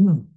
음.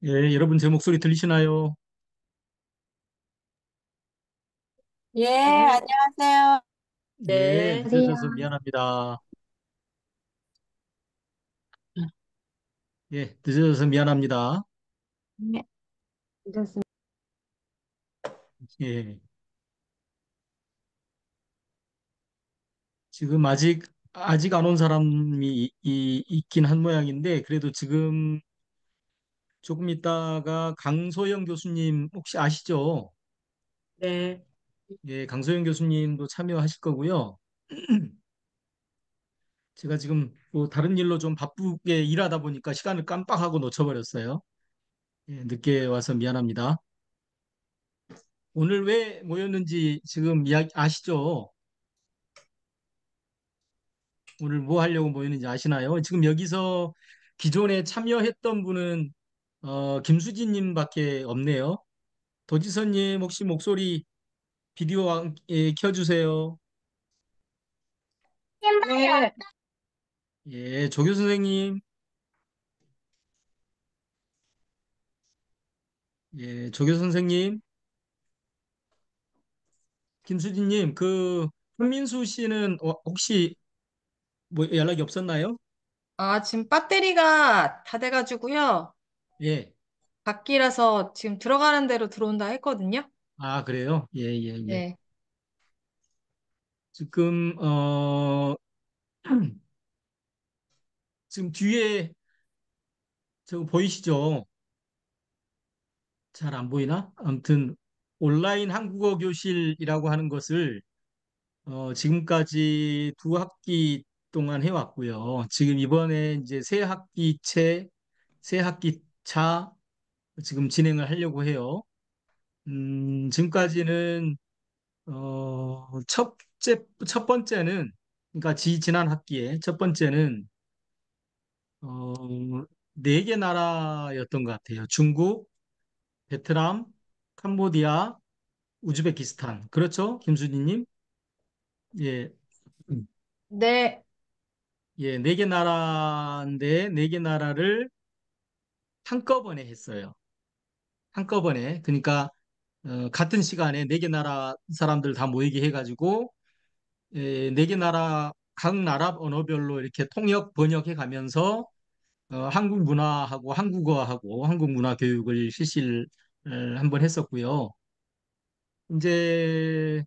예, 여러분 제 목소리 들리시나요? 예, 안녕하세요. 예, 네. 늦어져서 안녕하세요. 미안합니다. 예, 늦어져서 미안합니다. 네, 괜찮습니다. 예, 지금 아직 안 온 사람이 있긴 한 모양인데 그래도 지금 조금 있다가 강소영 교수님 혹시 아시죠? 네. 예, 강소영 교수님도 참여하실 거고요. 제가 지금 뭐 다른 일로 좀 바쁘게 일하다 보니까 시간을 깜빡하고 놓쳐버렸어요. 예, 늦게 와서 미안합니다. 오늘 왜 모였는지 지금 이야기 아시죠? 오늘 뭐 하려고 모였는지 아시나요? 지금 여기서 기존에 참여했던 분은 김수진님밖에 없네요. 도지선님 혹시 목소리 비디오 켜주세요. 네. 예, 조교 선생님, 예, 조교 선생님, 김수진님, 그 한민수 씨는 혹시 뭐 연락이 없었나요? 지금 배터리가 다 돼가지고요. 예, 밖이라서 지금 들어가는 대로 들어온다 했거든요. 아 그래요? 예, 예, 예. 네. 지금 지금 뒤에 저거 보이시죠? 잘 안 보이나? 아무튼 온라인 한국어 교실이라고 하는 것을 지금까지 두 학기 동안 해왔고요. 지금 이번에 이제 새 학기 차 지금 진행을 하려고 해요. 지금까지는 첫 번째는 그러니까 지난 학기에 첫 번째는 어, 네 개 나라였던 것 같아요. 중국, 베트남, 캄보디아, 우즈베키스탄. 그렇죠? 김수진님? 예. 음. 네. 예, 네 개 나라인데 네 개 나라를 한꺼번에 했어요. 한꺼번에. 그러니까 같은 시간에 네 개 나라 사람들 다 모이게 해가지고 네 개 나라 각 나라 언어별로 이렇게 통역 번역해 가면서 한국 문화하고 한국어하고 한국 문화 교육을 실시를 한번 했었고요. 이제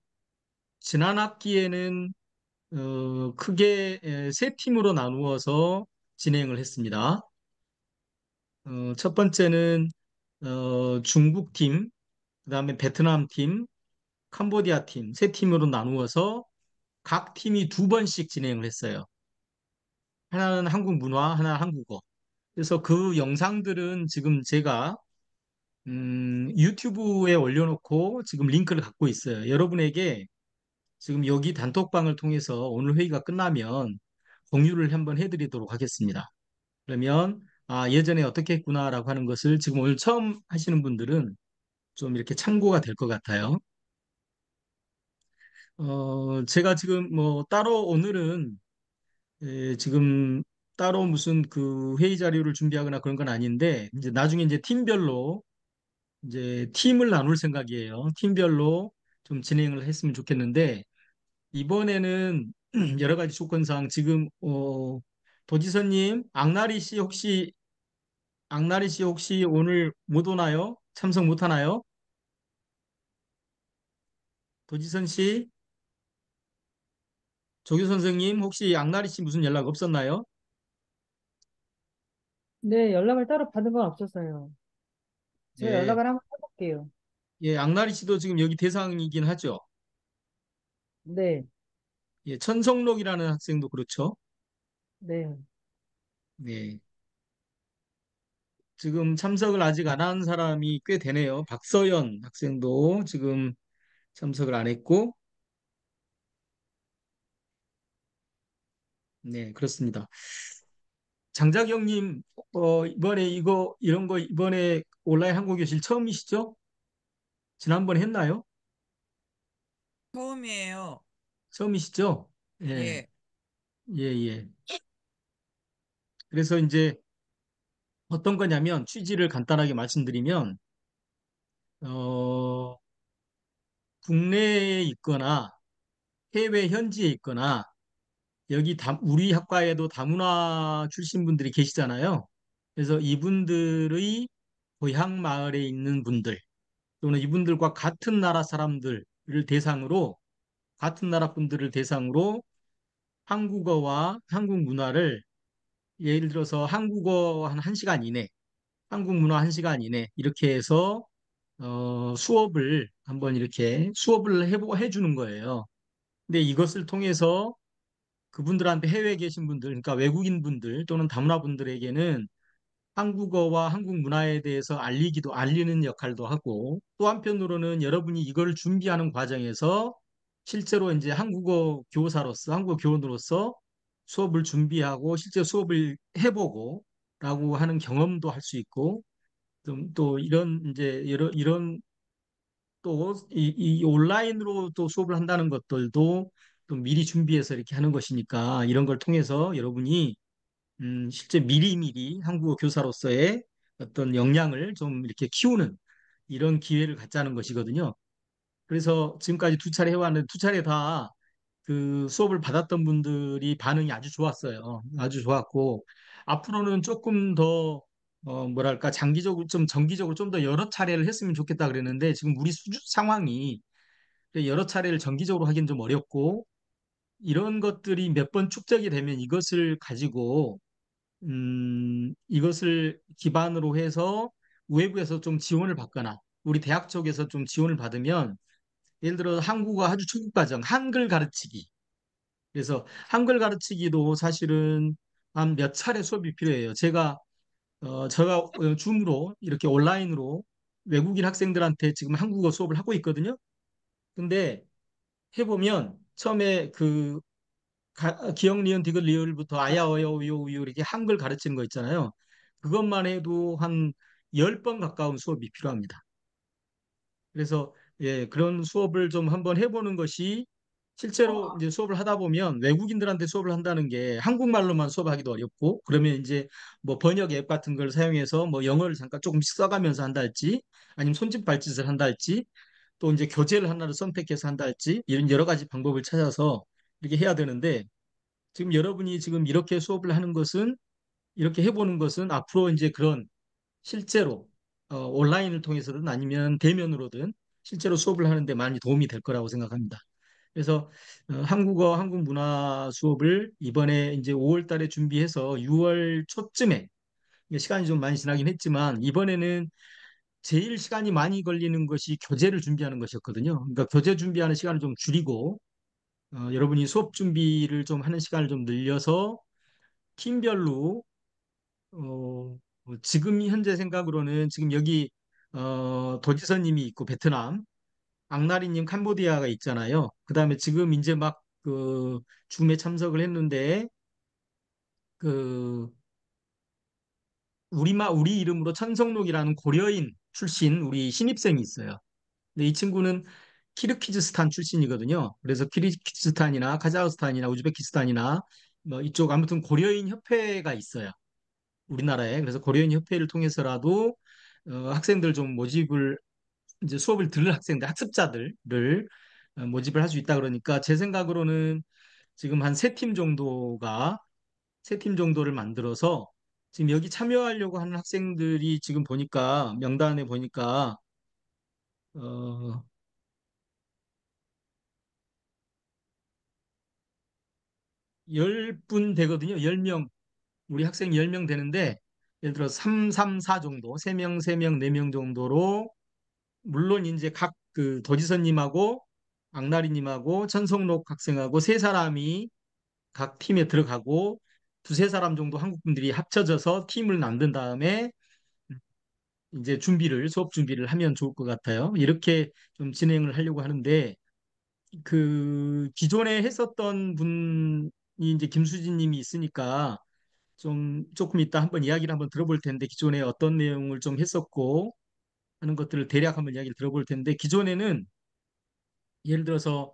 지난 학기에는 크게 세 팀으로 나누어서 진행을 했습니다. 첫 번째는 중국 팀, 그다음에 베트남 팀, 캄보디아 팀, 세 팀으로 나누어서 각 팀이 두 번씩 진행을 했어요. 하나는 한국 문화, 하나는 한국어. 그래서 그 영상들은 지금 제가 유튜브에 올려놓고 지금 링크를 갖고 있어요. 여러분에게 지금 여기 단톡방을 통해서 오늘 회의가 끝나면 공유를 한번 해드리도록 하겠습니다. 그러면 예전에 어떻게 했구나라고 하는 것을 지금 오늘 처음 하시는 분들은 좀 이렇게 참고가 될 것 같아요. 제가 지금 뭐 따로 오늘은 지금 따로 무슨 그 회의 자료를 준비하거나 그런 건 아닌데 이제 나중에 이제 팀별로 이제 팀을 나눌 생각이에요. 팀별로 좀 진행을 했으면 좋겠는데 이번에는 여러 가지 조건상 지금 도지사님 악나리 씨 혹시 오늘 못 오나요? 참석 못 하나요? 도지선 씨, 조교 선생님 혹시 악나리 씨 무슨 연락 없었나요? 네, 연락을 따로 받은 건 없었어요. 제가 예, 연락을 한번 해볼게요. 예, 악나리 씨도 지금 여기 대상이긴 하죠. 네, 예, 천성록이라는 학생도 그렇죠. 네. 네. 지금 참석을 아직 안 한 사람이 꽤 되네요. 박서연 학생도 지금 참석을 안 했고, 네, 그렇습니다. 장자경님, 이번에 이런 거 이번에 온라인 한국 교실 처음이시죠? 지난번에 했나요? 처음이에요. 처음이시죠? 예, 예. 예, 예. 그래서 이제 어떤 거냐면 취지를 간단하게 말씀드리면, 어, 국내에 있거나 해외 현지에 있거나 우리 학과에도 다문화 출신 분들이 계시잖아요. 그래서 이분들의 고향 마을에 있는 분들 또는 이분들과 같은 나라 사람들을 대상으로 같은 나라 분들을 대상으로 한국어와 한국 문화를 예를 들어서 한국어 한 1시간 이내, 한국 문화 1시간 이내 이렇게 해서 수업을 한번 이렇게 수업을 해주는 거예요. 근데 이것을 통해서 그분들한테 해외에 계신 분들, 그러니까 외국인 분들 또는 다문화 분들에게는 한국어와 한국 문화에 대해서 알리는 역할도 하고 또 한편으로는 여러분이 이걸 준비하는 과정에서 실제로 이제 한국어 교원으로서 수업을 준비하고 실제 수업을 해보고 라고 하는 경험도 할 수 있고 또 이런 이제 이런 또 이 온라인으로 또 수업을 한다는 것들도 또 미리 준비해서 이렇게 하는 것이니까 이런 걸 통해서 여러분이 실제 미리미리 한국어 교사로서의 어떤 역량을 좀 이렇게 키우는 이런 기회를 갖자는 것이거든요. 그래서 지금까지 2차례 해왔는데 2차례 다 그 수업을 받았던 분들이 반응이 아주 좋았어요. 아주 좋았고 앞으로는 조금 더 뭐랄까 정기적으로 좀 더 여러 차례를 했으면 좋겠다 그랬는데 지금 우리 상황이 여러 차례를 정기적으로 하기는 좀 어렵고 이런 것들이 몇 번 축적이 되면 이것을 가지고 이것을 기반으로 해서 외부에서 좀 지원을 받거나 우리 대학 쪽에서 좀 지원을 받으면 예를 들어 한국어 아주 초급 과정 한글 가르치기 그래서 한글 가르치기도 사실은 한 몇 차례 수업이 필요해요. 제가 줌으로 이렇게 온라인으로 외국인 학생들한테 지금 한국어 수업을 하고 있거든요. 근데 해보면 처음에 기억, 니은, 디귿, 리을부터 아야, 어여, 우요, 우요 이렇게 한글 가르치는 거 있잖아요. 그것만 해도 한 10번 가까운 수업이 필요합니다. 그래서 예, 그런 수업을 좀 한번 해보는 것이 실제로 이제 수업을 하다 보면 외국인들한테 수업을 한다는 게 한국말로만 수업하기도 어렵고 그러면 이제 뭐 번역 앱 같은 걸 사용해서 뭐 영어를 잠깐 조금씩 써가면서 한다 할지 아니면 손짓 발짓을 한다 할지 또 이제 교재를 하나를 선택해서 한다 할지 이런 여러 가지 방법을 찾아서 이렇게 해야 되는데 지금 여러분이 지금 이렇게 수업을 하는 것은 이렇게 해보는 것은 앞으로 이제 그런 실제로 온라인을 통해서든 아니면 대면으로든 실제로 수업을 하는데 많이 도움이 될 거라고 생각합니다. 그래서 한국어, 한국 문화 수업을 이번에 이제 5월 달에 준비해서 6월 초쯤에 시간이 좀 많이 지나긴 했지만 이번에는 제일 시간이 많이 걸리는 것이 교재를 준비하는 것이었거든요. 그러니까 교재 준비하는 시간을 좀 줄이고 여러분이 수업 준비를 좀 하는 시간을 좀 늘려서 팀별로 지금 현재 생각으로는 지금 여기 도지사님이 있고 베트남, 앙나리님 캄보디아가 있잖아요. 그다음에 지금 이제 막 그 줌에 참석을 했는데 그 우리 이름으로 천성록이라는 고려인 출신 우리 신입생이 있어요. 근데 이 친구는 키르기즈스탄 출신이거든요. 그래서 키르기즈스탄이나 카자흐스탄이나 우즈베키스탄이나 뭐 이쪽 아무튼 고려인 협회가 있어요. 우리나라에. 그래서 고려인 협회를 통해서라도 학생들 좀 모집을 이제 수업을 들을 학생들, 학습자들을 모집을 할 수 있다 그러니까 제 생각으로는 지금 한 세 팀 정도를 만들어서 지금 여기 참여하려고 하는 학생들이 지금 보니까 명단에 보니까 어, 10분 되거든요. 10명. 우리 학생 10명 되는데 예를 들어 3, 3, 4 정도, 3명, 3명, 4명 정도로 물론 이제 각 그 도지사님하고 악나리님하고 천성록 학생하고 세 사람이 각 팀에 들어가고 두세 사람 정도 한국 분들이 합쳐져서 팀을 만든 다음에 이제 수업 준비를 하면 좋을 것 같아요. 이렇게 좀 진행을 하려고 하는데 그 기존에 했었던 분이 이제 김수진 님이 있으니까 좀 조금 이따 한번 이야기를 한번 들어볼 텐데 기존에 어떤 내용을 좀 했었고 하는 것들을 대략 한번 이야기를 들어볼 텐데 기존에는 예를 들어서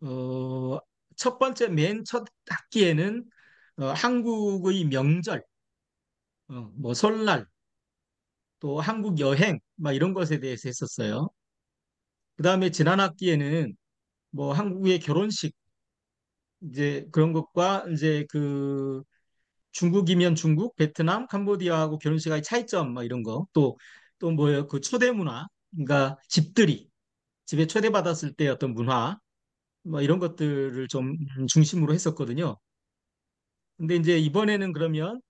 어, 첫 번째 맨 첫 학기에는 한국의 명절, 뭐 설날, 또 한국 여행, 막 이런 것에 대해서 했었어요. 그 다음에 지난 학기에는 뭐 한국의 결혼식 이제 그런 것과 이제 그 중국이면 중국, 베트남, 캄보디아하고 결혼식의 차이점 뭐 이런 거, 또 뭐예요? 그 초대 문화, 그러니까 집들이 집에 초대받았을 때 어떤 문화 뭐 이런 것들을 좀 중심으로 했었거든요. 근데 이제 이번에는 그러면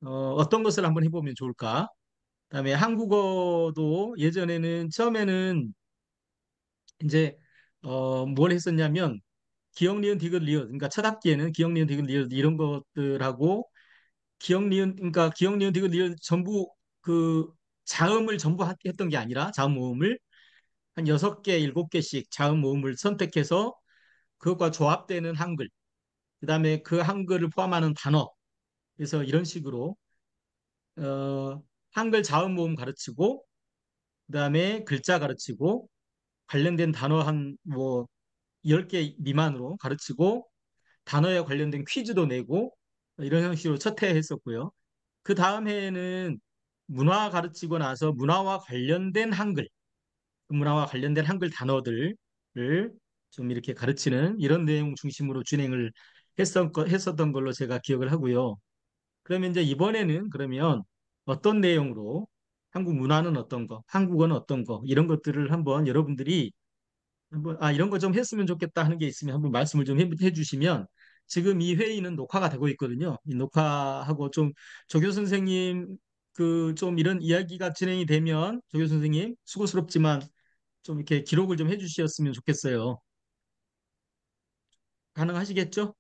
어떤 것을 한번 해보면 좋을까? 그다음에 한국어도 예전에는 처음에는 이제 뭘 했었냐면 기억, 니은, 디귿, 리을 그러니까 첫 학기에는 기억, 니은, 디귿, 리을 이런 것들하고 기억, 니은 그러니까 기억, 니은, 디귿, 리을 전부 그 자음을 전부 했던 게 아니라 자음 모음을 한 6개, 7개씩 자음 모음을 선택해서 그것과 조합되는 한글 그다음에 그 한글을 포함하는 단어 그래서 이런 식으로 한글 자음 모음 가르치고 그다음에 글자 가르치고 관련된 단어 한 뭐 10개 미만으로 가르치고 단어에 관련된 퀴즈도 내고 이런 형식으로 첫 해 했었고요. 그 다음 해에는 문화 가르치고 나서 문화와 관련된 한글 단어들을 좀 이렇게 가르치는 이런 내용 중심으로 진행을 했었던 걸로 제가 기억을 하고요. 그러면 이제 이번에는 그러면 어떤 내용으로 한국 문화는 어떤 거, 한국어는 어떤 거 이런 것들을 한번 여러분들이 한번 이런 거 좀 했으면 좋겠다 하는 게 있으면 한번 말씀을 좀 해주시면 지금 이 회의는 녹화가 되고 있거든요. 이 녹화하고 좀 조교 선생님 그 좀 이런 이야기가 진행이 되면 조교 선생님 수고스럽지만 좀 이렇게 기록을 좀 해주셨으면 좋겠어요. 가능하시겠죠?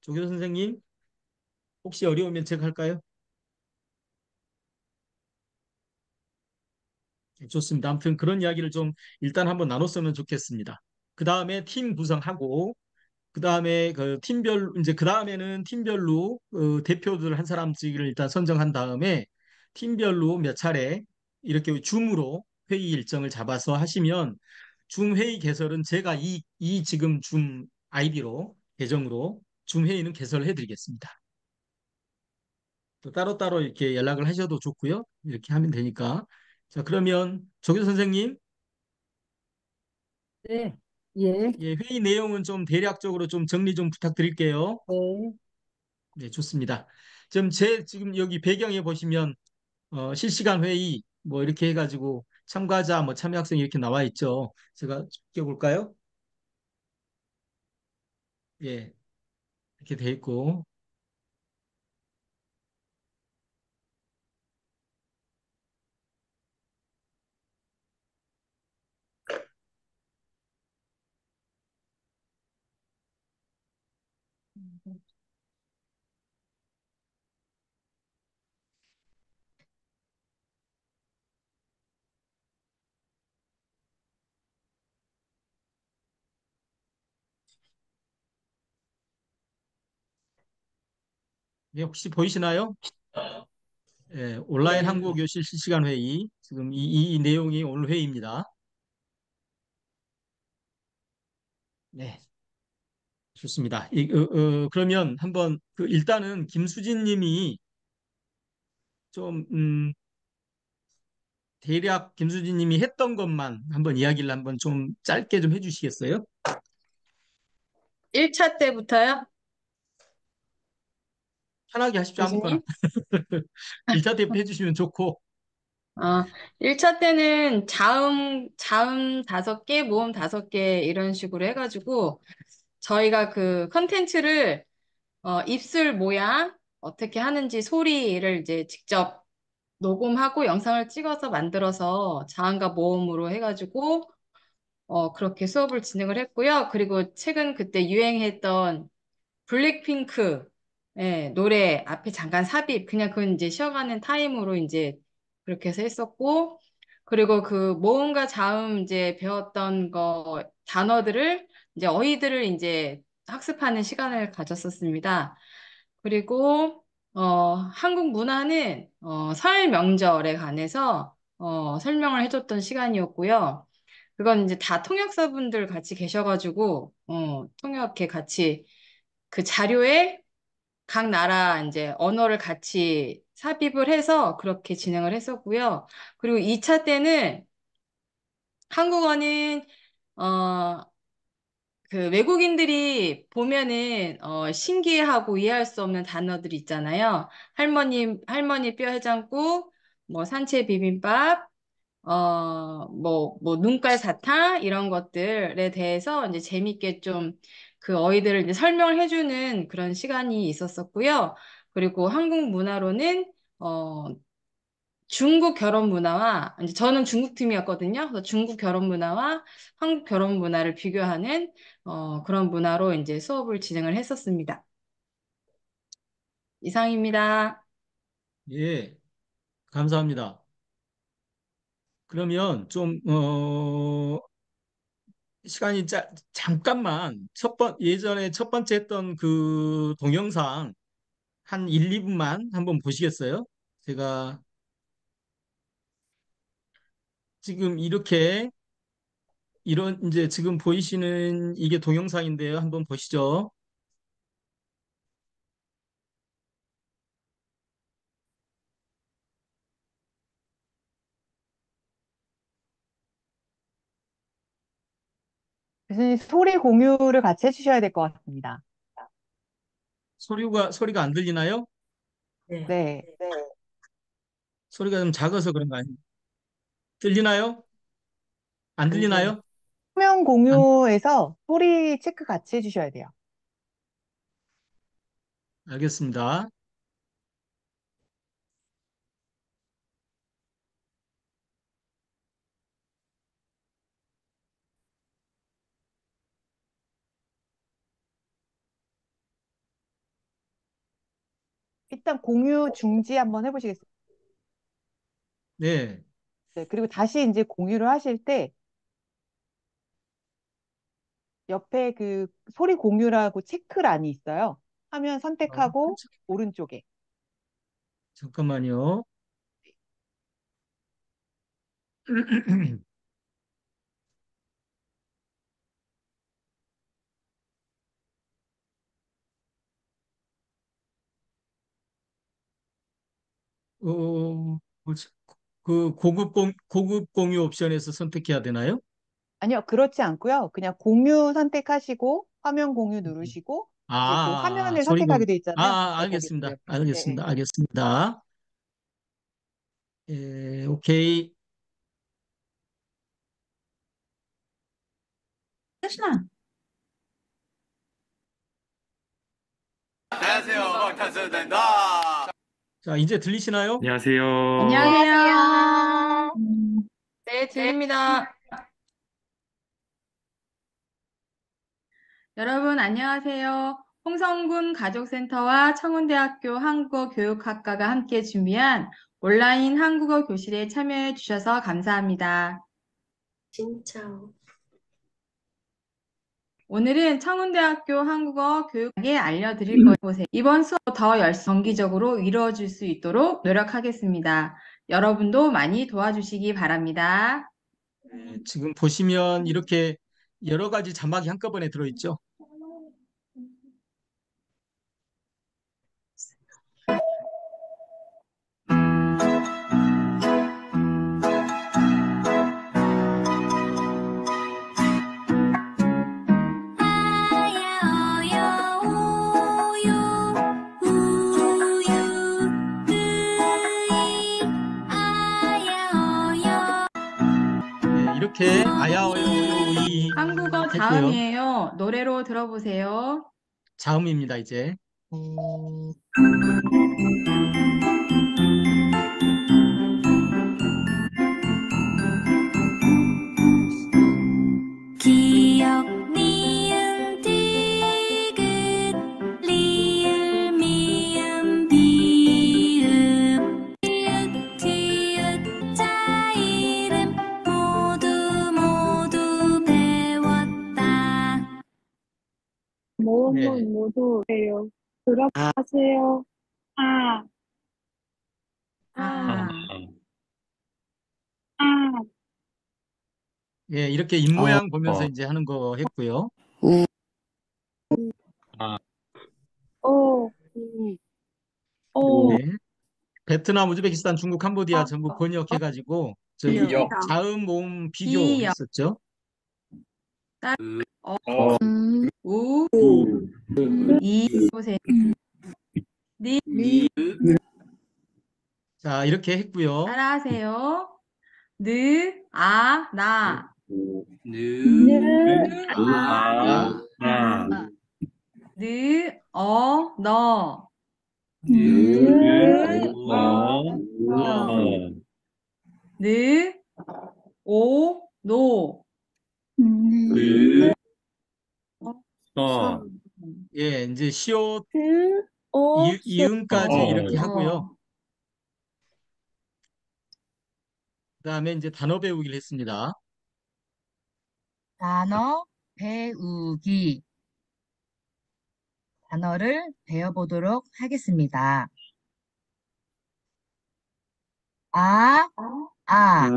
조교 선생님 혹시 어려우면 제가 할까요? 네, 좋습니다. 아무튼 그런 이야기를 좀 일단 한번 나눴으면 좋겠습니다. 그 다음에 팀 구성하고 그 다음에 그 팀별 이제 그 다음에는 팀별로 대표들 한 사람씩을 일단 선정한 다음에 팀별로 몇 차례 이렇게 줌으로 회의 일정을 잡아서 하시면 줌 회의 개설은 제가 이 지금 줌 아이디로 계정으로 줌 회의는 개설해 드리겠습니다. 또 따로따로 이렇게 연락을 하셔도 좋고요. 이렇게 하면 되니까. 자, 그러면 조교 선생님, 네, 예, 예, 회의 내용은 좀 대략적으로 좀 정리 좀 부탁드릴게요. 네, 네, 좋습니다. 지금 여기 배경에 보시면 실시간 회의 뭐 이렇게 해가지고 참가자 뭐 참여 학생 이렇게 나와 있죠. 제가 볼까요? 예, 이렇게 돼 있고 네, 혹시 보이시나요? 예, 온라인 네. 한국어 교실 실시간 회의. 지금 이 내용이 오늘 회의입니다. 네, 좋습니다. 그러면 한번 일단은 김수진 님이 좀 대략 김수진 님이 했던 것만 한번 이야기를 한번 좀 짧게 좀 해주시겠어요? 1차 때부터요? 편하게 하십시오. 아무거나. 교수님? 1차 때부터 해주시면 좋고. 1차 때는 자음 5개, 모음 5개 이런 식으로 해가지고 저희가 그 컨텐츠를 입술 모양 어떻게 하는지 소리를 이제 직접 녹음하고 영상을 찍어서 만들어서 자음과 모음으로 해가지고 그렇게 수업을 진행을 했고요. 그리고 최근 그때 유행했던 블랙핑크 노래 앞에 잠깐 삽입 그냥 그건 이제 쉬어가는 타임으로 이제 그렇게 해서 했었고 그리고 그 모음과 자음 이제 배웠던 거 단어들을 이제 어휘들을 이제 학습하는 시간을 가졌었습니다. 그리고 한국 문화는 설 명절에 관해서 설명을 해줬던 시간이었고요. 그건 이제 다 통역사분들 같이 계셔가지고 통역해 같이 그 자료에 각 나라 이제 언어를 같이 삽입을 해서 그렇게 진행을 했었고요. 그리고 2차 때는 한국어는 어, 그 외국인들이 보면은 신기해하고 이해할 수 없는 단어들이 있잖아요. 할머니 뼈 해장국, 뭐 산채 비빔밥, 뭐 눈깔 사탕 이런 것들에 대해서 이제 재밌게 좀 그 어휘들을 이제 설명을 해주는 그런 시간이 있었었고요. 그리고 한국 문화로는 어 중국 결혼 문화와 이제 저는 중국 팀이었거든요. 그래서 중국 결혼 문화와 한국 결혼 문화를 비교하는 그런 문화로 이제 수업을 진행을 했었습니다. 이상입니다. 예, 감사합니다. 그러면 좀, 시간이 잠깐만 예전에 첫 번째 했던 그 동영상 한 1, 2분만 한번 보시겠어요? 제가 지금 이런 이제 지금 보이시는 이게 동영상인데요. 한번 보시죠. 교수님 소리 공유를 같이 해주셔야 될 것 같습니다. 소리가 안 들리나요? 네. 네. 소리가 좀 작아서 그런 거 아니에요? 들리나요? 안 그게 들리나요? 화면 안, 공유에서 소리 체크 같이 해주셔야 돼요. 알겠습니다. 일단 공유 중지 한번 해보시겠어요? 네. 네. 그리고 다시 이제 공유를 하실 때 옆에 그 소리 공유라고 체크란이 있어요. 화면 선택하고 오른쪽에. 잠깐만요. 뭐지? 그 고급 공유 옵션에서 선택해야 되나요? 아니요, 그렇지 않고요. 그냥 공유 선택하시고 화면 공유 누르시고 이제 그 화면을 소리공. 선택하게 돼 있잖아요. 네, 거기 알겠습니다. 누르세요. 네, 네. 알겠습니다. 알겠습니다. 예, 오케이. 안녕하세요. 방탄소년단입니다. 자, 이제 들리시나요? 안녕하세요. 안녕하세요. 네, 들립니다. 여러분, 안녕하세요. 홍성군 가족센터와 청운대학교 한국어교육학과가 함께 준비한 온라인 한국어 교실에 참여해 주셔서 감사합니다. 진짜. 오늘은 청운대학교 한국어 교육에 알려드릴 거예요. 보세요. 이번 수업 더 정기적으로 이루어질 수 있도록 노력하겠습니다. 여러분도 많이 도와주시기 바랍니다. 네, 지금 보시면 이렇게 여러 가지 자막이 한꺼번에 들어있죠. 네, 이렇게 아야어요이 한국어 했고요. 자음이에요. 노래로 들어보세요. 자음입니다, 이제. 기억 니은 디귿 리을 미음 비읍 이윽 티읕 자 이름 모두 배웠다. 네. 모두 해요. 들어가세요. 아, 아, 아, 예, 이렇게 입모양 보면서 이제 하는 거 했고요. 오, 오, 네. 베트남, 우즈베키스탄, 중국, 캄보디아 전부 번역해가지고 저희 비역. 자음, 모음, 비교 비역. 했었죠. 우, 이, 보세요. 니, 자, 이렇게 했고요. 따라하세요. 느, 아, 나. 느, 너. 느, 오, 노. 예, 이제 시옷, 오, 이음까지 이렇게 어. 하고요. 그다음에 이제 단어 배우기를 했습니다. 단어 배우기. 단어를 배워보도록 하겠습니다. 아, 아,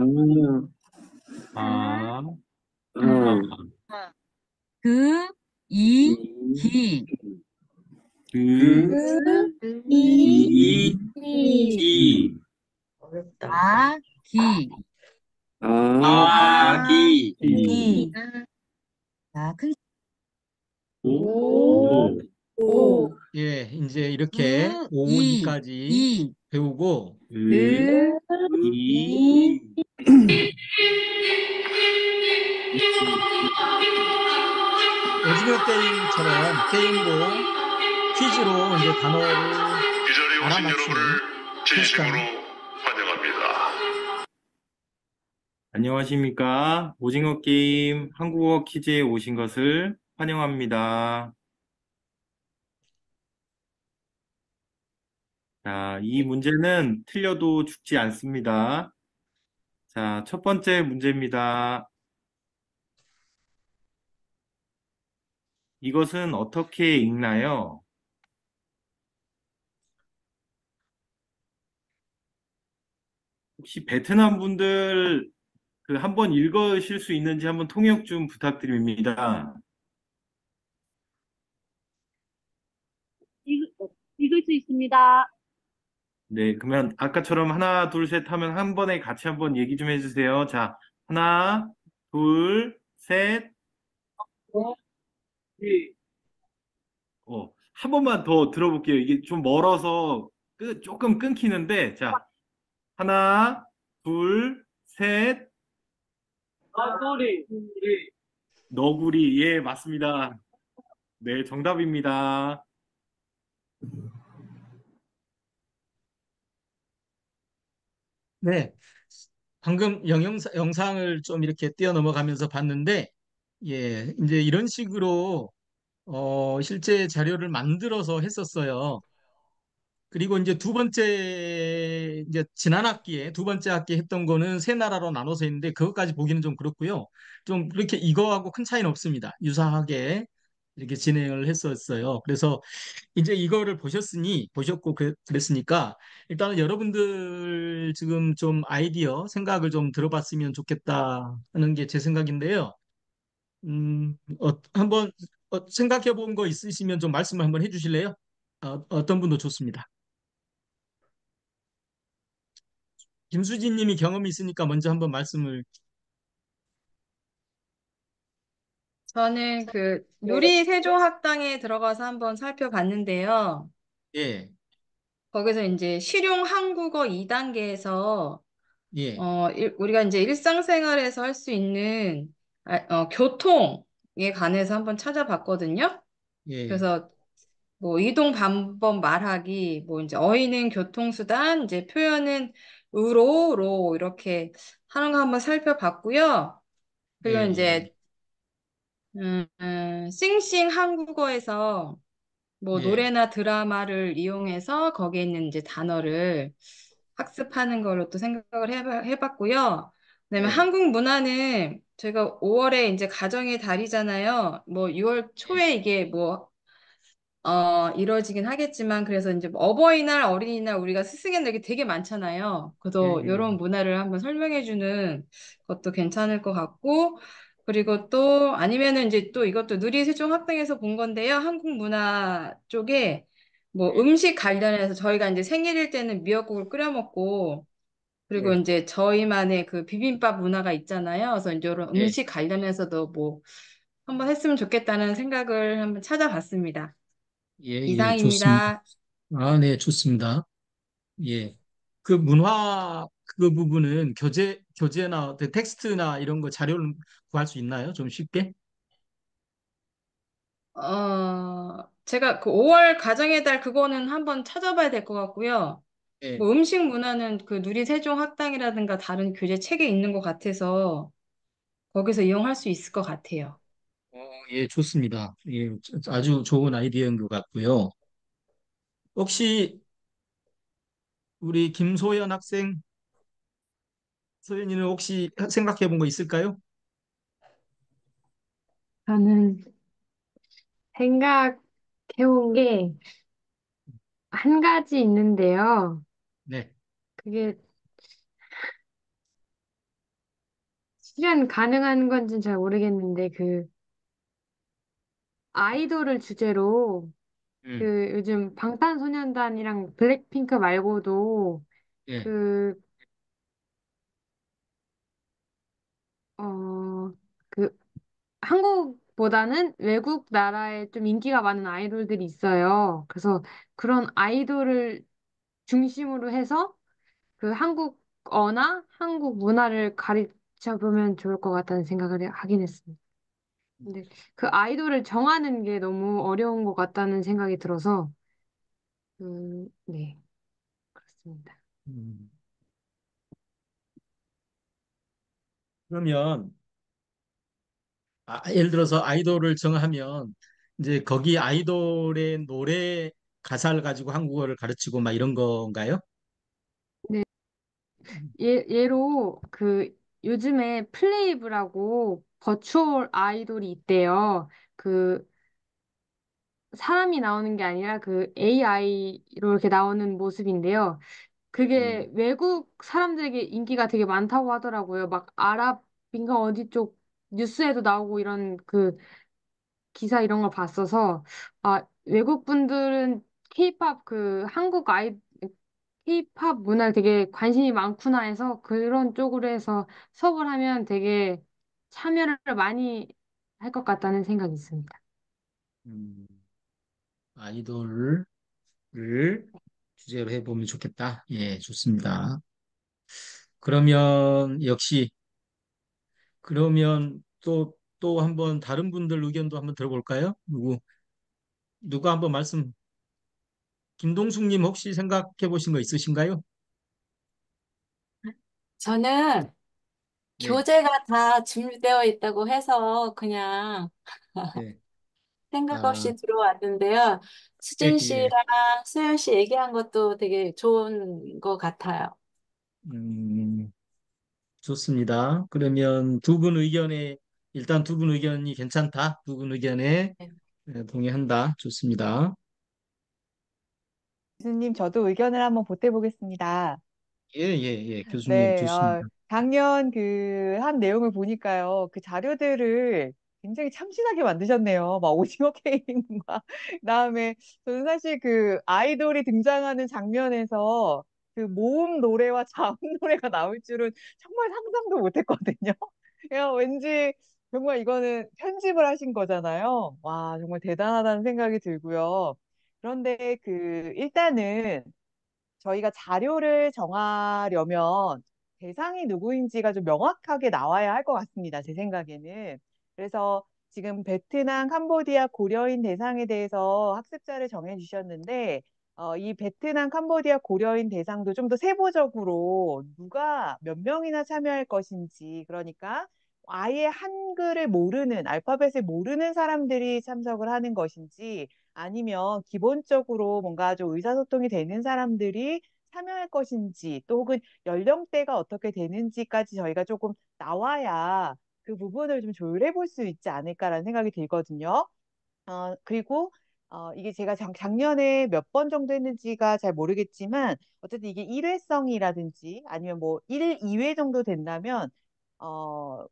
그, 기, 아, 기. 이, 자, 큰 오, 예, 이제 이렇게 그, 오, 이, 이까지 이, 배우고 느, 이, 오징어 게임처럼 게임으로 퀴즈로 이제 단어를 이 자리에 오신 알아맞히는 여러분을 진심으로 테스트하는 환영합니다. 안녕하십니까. 오징어 게임 한국어 퀴즈에 오신 것을 환영합니다. 자, 이 문제는 틀려도 죽지 않습니다. 자, 첫 번째 문제입니다. 이것은 어떻게 읽나요? 혹시 베트남 분들 그 한번 읽으실 수 있는지 한번 통역 좀 부탁드립니다. 읽을 수 있습니다. 네, 그러면 아까처럼 하나, 둘, 셋 하면 한 번에 같이 한번 얘기 좀 해주세요. 자, 하나, 둘, 셋. 한 번만 더 들어볼게요. 이게 좀 멀어서 조금 끊기는데, 자, 하나, 둘, 셋. 너구리. 예, 맞습니다. 네, 정답입니다. 네, 방금 영상을 좀 이렇게 뛰어넘어가면서 봤는데 예, 이제 이런 식으로 실제 자료를 만들어서 했었어요. 그리고 이제 두 번째, 이제 지난 학기에 두 번째 학기에 했던 거는 세 나라로 나눠서 했는데 그것까지 보기는 좀 그렇고요. 좀 그렇게 이거하고 큰 차이는 없습니다. 유사하게 이렇게 진행을 했었어요. 그래서 이제 이거를 보셨고 그랬으니까 일단은 여러분들 지금 좀 아이디어, 생각을 좀 들어봤으면 좋겠다 하는 게 제 생각인데요. 한번 생각해 본 거 있으시면 좀 말씀을 한번 해주실래요? 어떤 분도 좋습니다. 김수진 님이 경험이 있으니까 먼저 한번 말씀을. 저는 그 누리세종학당에 들어가서 한번 살펴봤는데요. 예, 거기서 이제 실용 한국어 2단계에서 예, 우리가 이제 일상생활에서 할 수 있는 교통에 관해서 한번 찾아봤거든요. 예, 그래서 뭐 이동 방법 말하기, 뭐 이제 어휘는 교통수단, 이제 표현은 으로 이렇게 하는 거 한번 살펴봤고요. 예, 그리고 예, 이제 싱싱 한국어에서 뭐 예, 노래나 드라마를 이용해서 거기에 있는 이제 단어를 학습하는 걸로 또 생각을 해봤고요. 그다음에 예, 한국 문화는 저희가 5월에 이제 가정의 달이잖아요. 뭐 6월 예, 초에 이게 뭐 이루어지긴 하겠지만, 그래서 이제 뭐 어버이날, 어린이날 우리가 스승의 날이 되게 많잖아요. 예, 그래서 예, 이런 문화를 한번 설명해주는 것도 괜찮을 것 같고, 그리고 또 아니면은 이제 또 이것도 누리세종학당에서 본 건데요. 한국 문화 쪽에 뭐 예, 음식 관련해서 저희가 이제 생일일 때는 미역국을 끓여 먹고, 그리고 예, 이제 저희만의 그 비빔밥 문화가 있잖아요. 그래서 이제 이런 예, 음식 관련해서도 뭐 한번 했으면 좋겠다는 생각을 한번 찾아봤습니다. 예, 예, 좋습니다. 이상입니다. 네, 좋습니다. 예. 그 문화 그 부분은 교재나 텍스트나 이런 거 자료를 구할 수 있나요? 좀 쉽게? 제가 그 5월 가정의 달 그거는 한번 찾아봐야 될 것 같고요. 예. 뭐 음식 문화는 그 누리세종 학당이라든가 다른 교재 책에 있는 것 같아서 거기서 이용할 수 있을 것 같아요. 예, 좋습니다. 예, 아주 좋은 아이디어인 것 같고요. 혹시 우리 김소연 학생, 소연이는 혹시 생각해 본 거 있을까요? 저는 생각해온 게 한 가지 있는데요. 네. 그게 실현 가능한 건지는 잘 모르겠는데, 아이돌을 주제로, 음, 요즘 방탄소년단이랑 블랙핑크 말고도, 예, 그, 어, 그, 한국보다는 외국 나라에 좀 인기가 많은 아이돌들이 있어요. 그래서 그런 아이돌을 중심으로 해서 그 한국어나 한국 문화를 가르쳐 보면 좋을 것 같다는 생각을 하긴 했습니다. 근데 그 아이돌을 정하는 게 너무 어려운 것 같다는 생각이 들어서, 네, 그렇습니다. 음. 그러면 예를 들어서 아이돌을 정하면 이제 거기 아이돌의 노래 가사를 가지고 한국어를 가르치고 막 이런 건가요? 네, 음, 예로 요즘에 플레이브라고 버추얼 아이돌이 있대요. 그 사람이 나오는 게 아니라 그 AI로 이렇게 나오는 모습인데요. 예, 그게 외국 사람들에게 인기가 되게 많다고 하더라고요. 막 아랍인가 어디 쪽 뉴스에도 나오고 이런 기사 이런 걸 봤어서, 외국 분들은 케이팝 케이팝 문화에 되게 관심이 많구나 해서 그런 쪽으로 해서 수업을 하면 되게 참여를 많이 할 것 같다는 생각이 있습니다. 음, 아이돌을 주제로 해보면 좋겠다. 예, 좋습니다. 그러면 역시 그러면 또 한번 다른 분들 의견도 한번 들어볼까요? 누가 한번 김동숙님 혹시 생각해 보신 거 있으신가요? 저는 네, 교재가 다 준비되어 있다고 해서 그냥 네. 생각 아, 없이 들어왔는데요. 예, 수진 예. 씨랑 수연 씨 얘기한 것도 되게 좋은 것 같아요. 음, 좋습니다. 그러면 두 분 의견에, 일단 두 분 의견이 괜찮다. 두 분 의견에 네. 동의한다. 좋습니다. 교수님, 저도 의견을 한번 보태보겠습니다. 예, 예, 예. 교수님, 네, 좋습니다. 작년 그 한 내용을 보니까요. 그 자료들을 굉장히 참신하게 만드셨네요. 막 오징어 게임과 그다음에 저는 사실 그 아이돌이 등장하는 장면에서 그 모음 노래와 자음 노래가 나올 줄은 정말 상상도 못했거든요. 그냥 왠지 정말 이거는 편집을 하신 거잖아요. 와, 정말 대단하다는 생각이 들고요. 그런데 그 일단은 저희가 자료를 정하려면 대상이 누구인지가 좀 명확하게 나와야 할 것 같습니다. 제 생각에는. 그래서 지금 베트남, 캄보디아 고려인 대상에 대해서 학습자를 정해 주셨는데, 이 베트남, 캄보디아 고려인 대상도 좀 더 세부적으로 누가 몇 명이나 참여할 것인지, 그러니까 아예 한글을 모르는, 알파벳을 모르는 사람들이 참석을 하는 것인지, 아니면 기본적으로 뭔가 좀 의사소통이 되는 사람들이 참여할 것인지, 또 혹은 연령대가 어떻게 되는지까지 저희가 조금 나와야 그 부분을 좀 조율해 볼 수 있지 않을까라는 생각이 들거든요. 그리고 이게 제가 작년에 몇 번 정도 했는지가 잘 모르겠지만 어쨌든 이게 일회성이라든지 아니면 뭐 1, 2회 정도 된다면 어,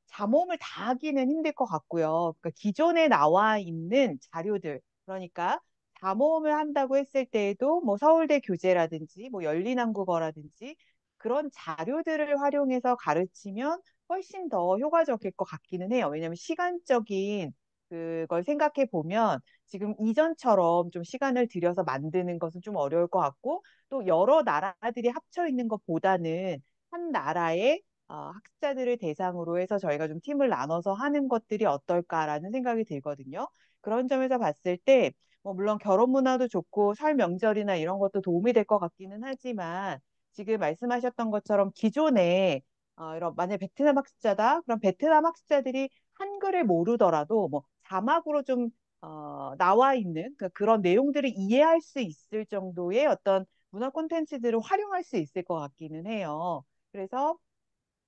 잠옴을 다 하기는 힘들 것 같고요. 그러니까 기존에 나와 있는 자료들, 그러니까 잠옴을 한다고 했을 때에도 뭐 서울대 교재라든지 뭐 열린한국어라든지 그런 자료들을 활용해서 가르치면 훨씬 더 효과적일 것 같기는 해요. 왜냐하면 시간적인 그걸 생각해 보면 지금 이전처럼 좀 시간을 들여서 만드는 것은 좀 어려울 것 같고 또 여러 나라들이 합쳐 있는 것보다는 한 나라의 학습자들을 대상으로 해서 저희가 좀 팀을 나눠서 하는 것들이 어떨까라는 생각이 들거든요. 그런 점에서 봤을 때, 뭐 물론 결혼 문화도 좋고 설 명절이나 이런 것도 도움이 될 것 같기는 하지만 지금 말씀하셨던 것처럼 기존에 이런 만약 베트남 학습자다, 그럼 베트남 학습자들이 한글을 모르더라도 뭐 자막으로 좀 나와 있는 그런 내용들을 이해할 수 있을 정도의 어떤 문화 콘텐츠들을 활용할 수 있을 것 같기는 해요. 그래서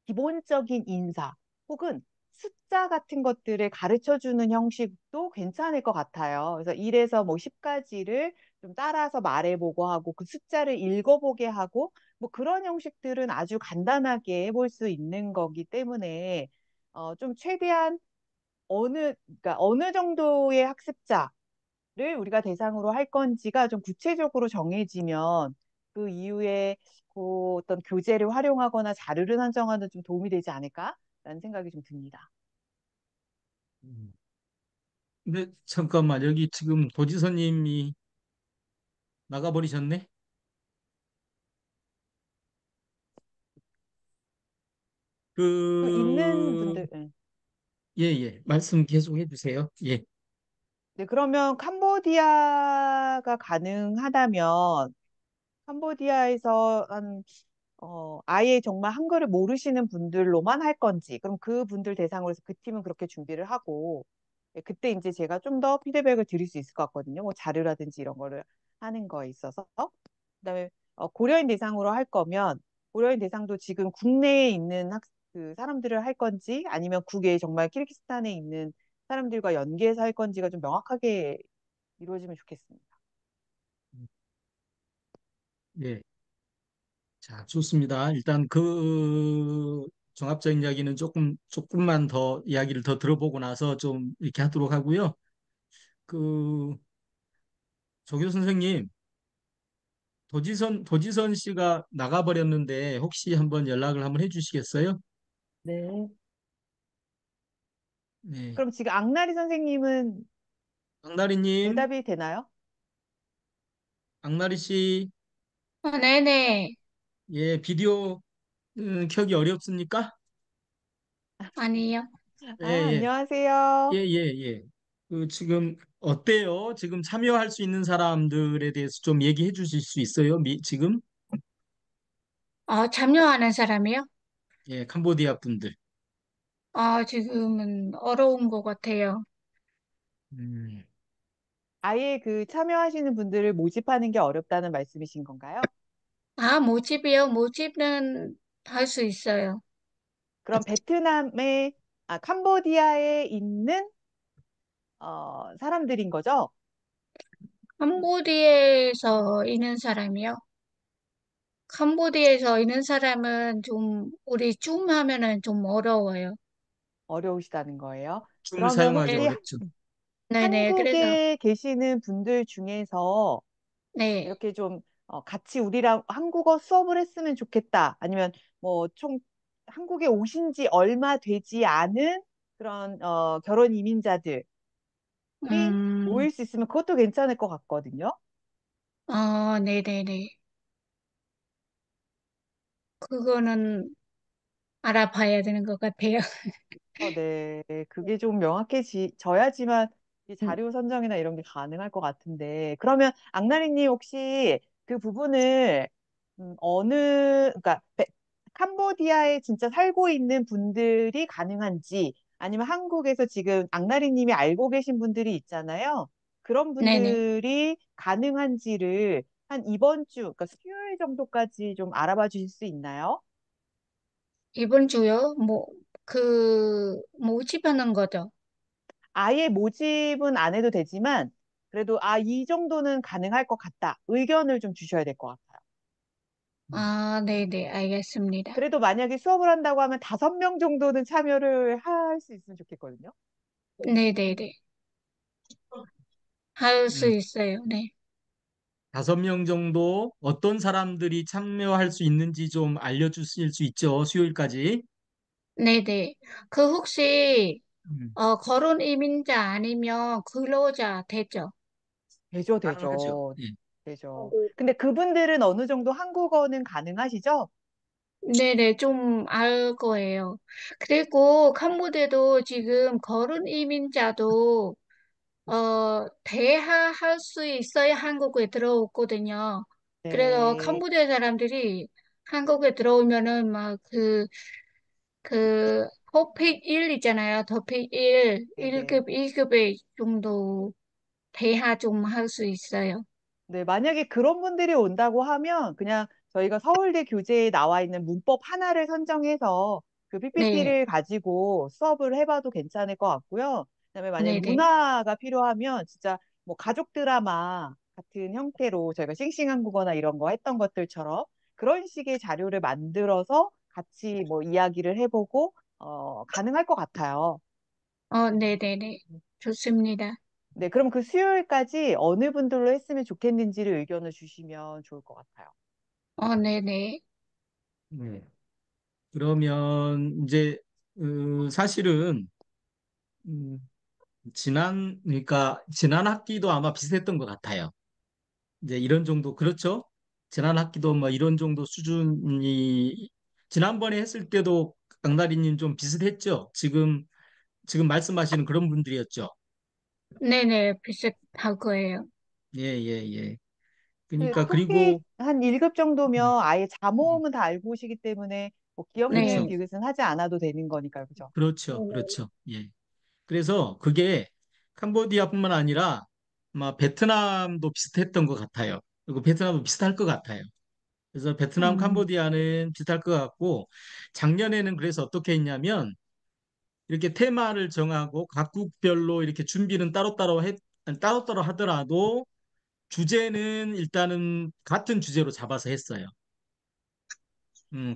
기본적인 인사 혹은 숫자 같은 것들을 가르쳐 주는 형식도 괜찮을 것 같아요. 그래서 1에서 뭐 10까지를 좀 따라서 말해보고 하고 그 숫자를 읽어보게 하고 뭐 그런 형식들은 아주 간단하게 해볼 수 있는 거기 때문에 좀 최대한 그러니까 어느 정도의 학습자 를 우리가 대상으로 할 건지가 좀 구체적으로 정해지면 그 이후에 그 어떤 교재를 활용하거나 자료를 선정하는 좀 도움이 되지 않을까라는 생각이 좀 듭니다. 음. 근데 잠깐만, 여기 지금 도지사님이 나가버리셨네? 또 있는 그, 분들, 예. 예, 예. 말씀 계속 해주세요. 예. 네, 그러면 캄보디아가 가능하다면 캄보디아에서 아예 정말 한글을 모르시는 분들로만 할 건지, 그럼 그 분들 대상으로 해서 그 팀은 그렇게 준비를 하고, 예, 그때 이제 제가 좀 더 피드백을 드릴 수 있을 것 같거든요. 뭐 자료라든지 이런 거를 하는 거에 있어서. 그다음에 고려인 대상으로 할 거면, 고려인 대상도 지금 국내에 있는 그 사람들을 할 건지, 아니면 국외에 정말 키르기스탄에 있는 사람들과 연계해서 할 건지가 좀 명확하게 이루어지면 좋겠습니다. 예. 자, 좋습니다. 일단 그 종합적인 이야기는 조금만 더 이야기를 더 들어보고 나서 좀 이렇게 하도록 하고요. 그 조교 선생님, 도지선 씨가 나가버렸는데 혹시 한번 연락을 한번 해주시겠어요? 네. 네. 그럼 지금 앙나리 선생님은 악나리님, 대답이 되나요? 악나리 씨, 네네. 예, 비디오 켜기 어렵습니까? 아니요. 예, 예, 예, 안녕하세요. 예, 예. 그 지금 어때요? 지금 참여할 수 있는 사람들에 대해서 좀 얘기해 주실 수 있어요? 지금? 참여하는 사람이요? 예, 캄보디아 분들. 지금은 어려운 것 같아요. 음, 아예 그 참여하시는 분들을 모집하는 게 어렵다는 말씀이신 건가요? 아, 모집이요? 모집은 할 수 있어요. 그럼 캄보디아에 있는 사람들인 거죠? 캄보디아에서 있는 사람이요? 캄보디아에서 있는 사람은 좀, 우리 줌 하면은 좀 어려워요. 어려우시다는 거예요. 줌을 그러면 사용하기 혹시 어렵죠. 네네, 그래서, 한국에 계시는 분들 중에서 네. 이렇게 좀 같이 우리랑 한국어 수업을 했으면 좋겠다. 아니면 뭐 한국에 오신 지 얼마 되지 않은 그런 결혼 이민자들이 음, 모일 수 있으면 그것도 괜찮을 것 같거든요. 네네네. 그거는 알아봐야 되는 것 같아요. 네. 그게 좀 명확해져야지만 이 음, 자료 선정이나 이런 게 가능할 것 같은데. 그러면 악나리님 혹시 그 부분을 그러니까 캄보디아에 진짜 살고 있는 분들이 가능한지 아니면 한국에서 지금 악나리님이 알고 계신 분들이 있잖아요. 그런 네네. 분들이 가능한지를 한 이번 주, 그러니까 수요일 정도까지 좀 알아봐 주실 수 있나요? 이번 주요? 뭐, 모집하는 거죠. 아예 모집은 안 해도 되지만 그래도 이 정도는 가능할 것 같다. 의견을 좀 주셔야 될 것 같아요. 아, 네네, 알겠습니다. 그래도 만약에 수업을 한다고 하면 5명 정도는 참여를 할 수 있으면 좋겠거든요. 네네네. 할 수 음, 있어요. 네. 5명 정도 어떤 사람들이 참여할 수 있는지 좀 알려주실 수 있죠? 수요일까지. 네네. 그 혹시, 음, 거론 이민자 아니면 근로자 되죠? 되죠, 가능하죠. 되죠, 예. 되죠. 근데 그분들은 어느 정도 한국어는 가능하시죠? 네네, 좀 알 거예요. 그리고 캄보디아도 지금 거론 이민자도 대화할 수 있어야 한국에 들어오거든요. 그래서 네, 캄보디아 사람들이 한국에 들어오면은 막 토픽 1 있잖아요. 토픽 1, 네네. 1급, 2급의 정도 대화 좀 할 수 있어요. 네, 만약에 그런 분들이 온다고 하면 그냥 저희가 서울대 교재에 나와 있는 문법 하나를 선정해서 그 네, PPT를 가지고 수업을 해봐도 괜찮을 것 같고요. 그다음에 만약에 네네. 문화가 필요하면 진짜 뭐 가족 드라마 같은 형태로 저희가 싱싱한 국어나 이런 거 했던 것들처럼 그런 식의 자료를 만들어서 같이 뭐 이야기를 해보고 가능할 것 같아요. 네네네. 좋습니다. 네, 그럼 그 수요일까지 어느 분들로 했으면 좋겠는지를 의견을 주시면 좋을 것 같아요. 네네. 네. 그러면 이제 사실은 음, 그러니까 지난 학기도 아마 비슷했던 것 같아요. 이제 이런 정도 그렇죠? 지난 학기도 뭐 이런 정도 수준이 지난번에 했을 때도 강다리님 좀 비슷했죠? 지금 말씀하시는 그런 분들이었죠? 네네. 비슷할 거예요. 예, 예, 예. 그 그러니까 토픽 그리고 한 1급 음, 정도면 아예 음, 자모음은 다 알고 오시기 때문에 뭐 기억, 니은, 네. 그렇죠. 디귿은 하지 않아도 되는 거니까요. 그죠? 그렇죠. 그렇죠. 예. 그래서 그게 캄보디아뿐만 아니라 아마 베트남도 비슷했던 것 같아요. 그리고 베트남도 비슷할 것 같아요. 그래서 베트남, 음, 캄보디아는 비슷할 것 같고 작년에는 그래서 어떻게 했냐면 이렇게 테마를 정하고 각국별로 이렇게 준비는 따로따로 하더라도 주제는 일단은 같은 주제로 잡아서 했어요.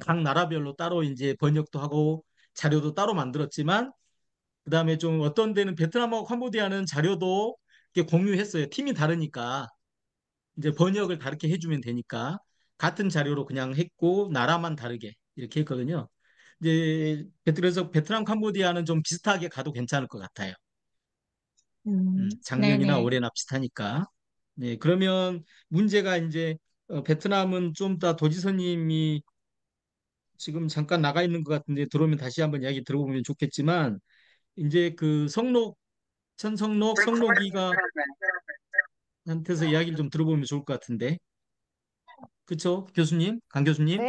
각 나라별로 따로 이제 번역도 하고 자료도 따로 만들었지만 그다음에 좀 어떤 데는 베트남하고 캄보디아는 자료도 이렇게 공유했어요. 팀이 다르니까 이제 번역을 다르게 해주면 되니까 같은 자료로 그냥 했고 나라만 다르게 이렇게 했거든요. 이제 그래서 베트남, 캄보디아는 좀 비슷하게 가도 괜찮을 것 같아요. 작년이나 네네. 올해나 비슷하니까. 네, 그러면 문제가 이제 베트남은 좀 더 도지사님이 지금 잠깐 나가 있는 것 같은데 들어오면 다시 한번 이야기 들어보면 좋겠지만 이제 그 성록이가 한테서 이야기를 좀 들어보면 좋을 것 같은데. 그쵸? 교수님? 강 교수님?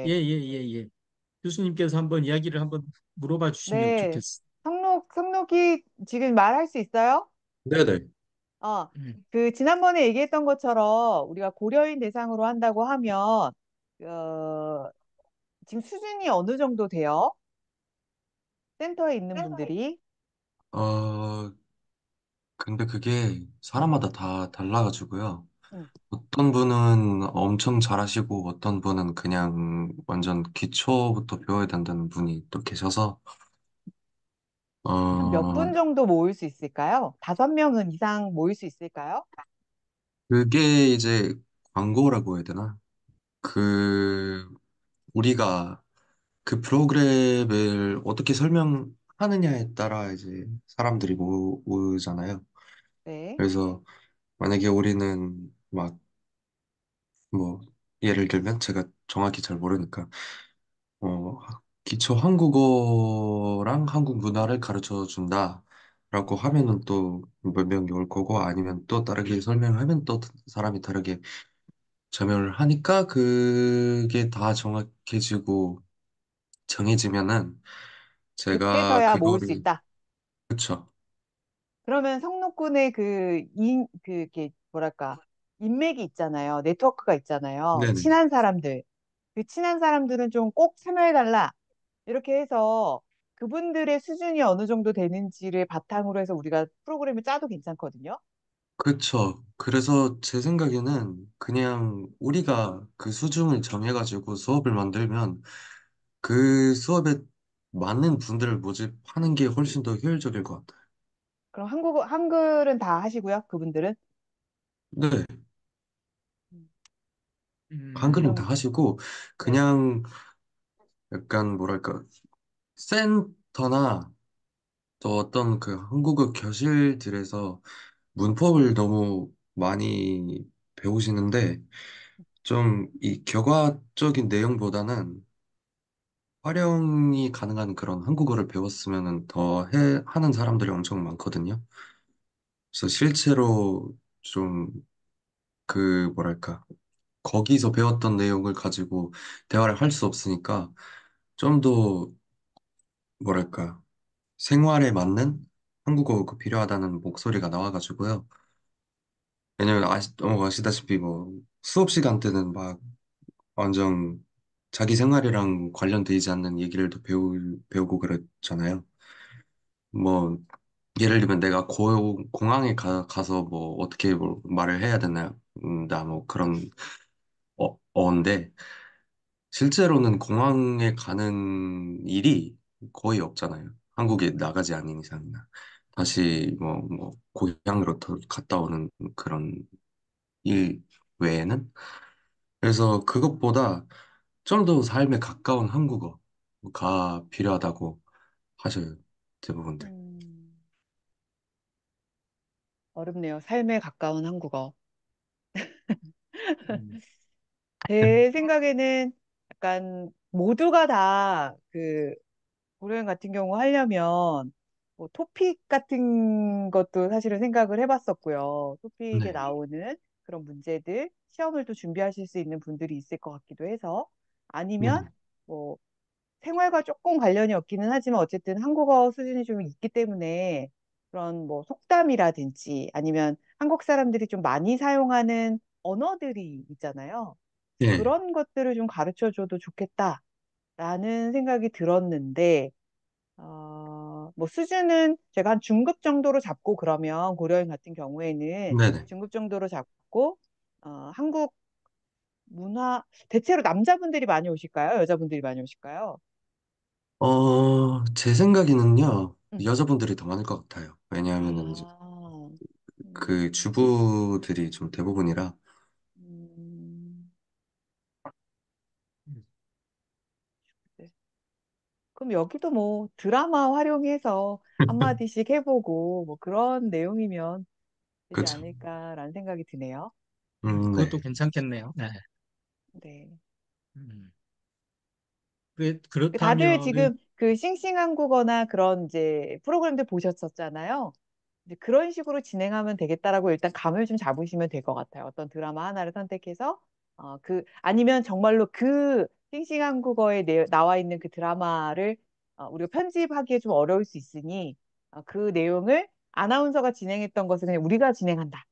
예, 네네네네네. 예, 예, 예. 교수님께서 한번 이야기를 한번 물어봐 주시면 네. 좋겠어. 성록이 지금 말할 수 있어요? 네네. 어, 음. 그 지난번에 얘기했던 것처럼 우리가 고려인 대상으로 한다고 하면 어, 지금 수준이 어느 정도 돼요? 센터에 있는 분들이? 어, 근데 그게 사람마다 다 달라가지고요. 응. 어떤 분은 엄청 잘하시고 어떤 분은 그냥 완전 기초부터 배워야 된다는 분이 또 계셔서 한 몇 어 분 정도 모일 수 있을까요? 5명은 이상 모일 수 있을까요? 그게 이제 광고라고 해야 되나? 그 우리가 그 프로그램을 어떻게 설명하느냐에 따라 이제 사람들이 모으잖아요. 네. 그래서 만약에 우리는 막 뭐 예를 들면 제가 정확히 잘 모르니까 어, 기초 한국어랑 한국 문화를 가르쳐 준다라고 하면은 또 몇 명이 올 거고 아니면 또 다르게 설명하면 또 사람이 다르게 참여를 하니까 그게 다 정확해지고 정해지면은 제가 그때서야 모을 수 그거를 있다. 그쵸. 그러면 성노군의 이렇게 뭐랄까, 인맥이 있잖아요. 네트워크가 있잖아요. 네네. 친한 사람들. 그 친한 사람들은 좀 꼭 참여해달라. 이렇게 해서 그분들의 수준이 어느 정도 되는지를 바탕으로 해서 우리가 프로그램을 짜도 괜찮거든요. 그쵸. 그래서 제 생각에는 그냥 우리가 그 수준을 정해가지고 수업을 만들면 그 수업에 맞는 분들을 모집하는 게 훨씬 더 효율적일 것 같아요. 그럼 한글은 다 하시고요. 그분들은. 네, 한글은 다 그럼, 하시고 네. 그냥 약간 뭐랄까 센터나 또 어떤 그 한국어 교실들에서 문법을 너무 많이 배우시는데 좀 이 교과적인 내용보다는 활용이 가능한 그런 한국어를 배웠으면 하는 사람들이 엄청 많거든요. 그래서 실제로 좀 그 뭐랄까 거기서 배웠던 내용을 가지고 대화를 할 수 없으니까 좀 더 뭐랄까 생활에 맞는 한국어가 필요하다는 목소리가 나와가지고요. 왜냐면 아시다시피 뭐 수업 시간 때는 막 완전 자기 생활이랑 관련되지 않는 얘기를 또 배우고 그랬잖아요. 뭐 예를 들면 내가 공항에 가서 뭐 어떻게 뭐 말을 해야 되나 뭐 그런 어인데 실제로는 공항에 가는 일이 거의 없잖아요. 한국에 나가지 않는 이상이나 다시 뭐 고향으로 갔다 오는 그런 일 외에는 그래서 그것보다 좀 더 삶에 가까운 한국어가 필요하다고 하셔요. 대부분들. 음, 어렵네요. 삶에 가까운 한국어. 음. 제 생각에는 약간 모두가 다 고려인 같은 경우 하려면 뭐 토픽 같은 것도 사실은 생각을 해봤었고요. 토픽에 네. 나오는 그런 문제들, 시험을 또 준비하실 수 있는 분들이 있을 것 같기도 해서 아니면 네네. 뭐 생활과 조금 관련이 없기는 하지만 어쨌든 한국어 수준이 좀 있기 때문에 그런 뭐 속담이라든지 아니면 한국 사람들이 좀 많이 사용하는 언어들이 있잖아요. 예. 그런 것들을 좀 가르쳐 줘도 좋겠다라는 생각이 들었는데 뭐 수준은 제가 한 중급 정도로 잡고 그러면 고려인 같은 경우에는 네네. 중급 정도로 잡고 한국 문화 대체로 남자분들이 많이 오실까요? 여자분들이 많이 오실까요? 제 생각에는요, 음. 여자분들이 더 많을 것 같아요. 왜냐하면은 이제 아, 그 음, 주부들이 좀 대부분이라. 음, 네. 그럼 여기도 뭐 드라마 활용해서 한마디씩 해보고 뭐 그런 내용이면 되지 그쵸. 않을까라는 생각이 드네요. 그것도 네. 괜찮겠네요. 네. 네. 음. 다들 그렇다면은 지금 그 싱싱한 국어나 그런 이제 프로그램들 보셨었잖아요. 이제 그런 식으로 진행하면 되겠다라고 일단 감을 좀 잡으시면 될 것 같아요. 어떤 드라마 하나를 선택해서 아니면 정말로 그 싱싱한 국어에 나와 있는 그 드라마를 우리가 편집하기에 좀 어려울 수 있으니 그 내용을 아나운서가 진행했던 것을 그냥 우리가 진행한다.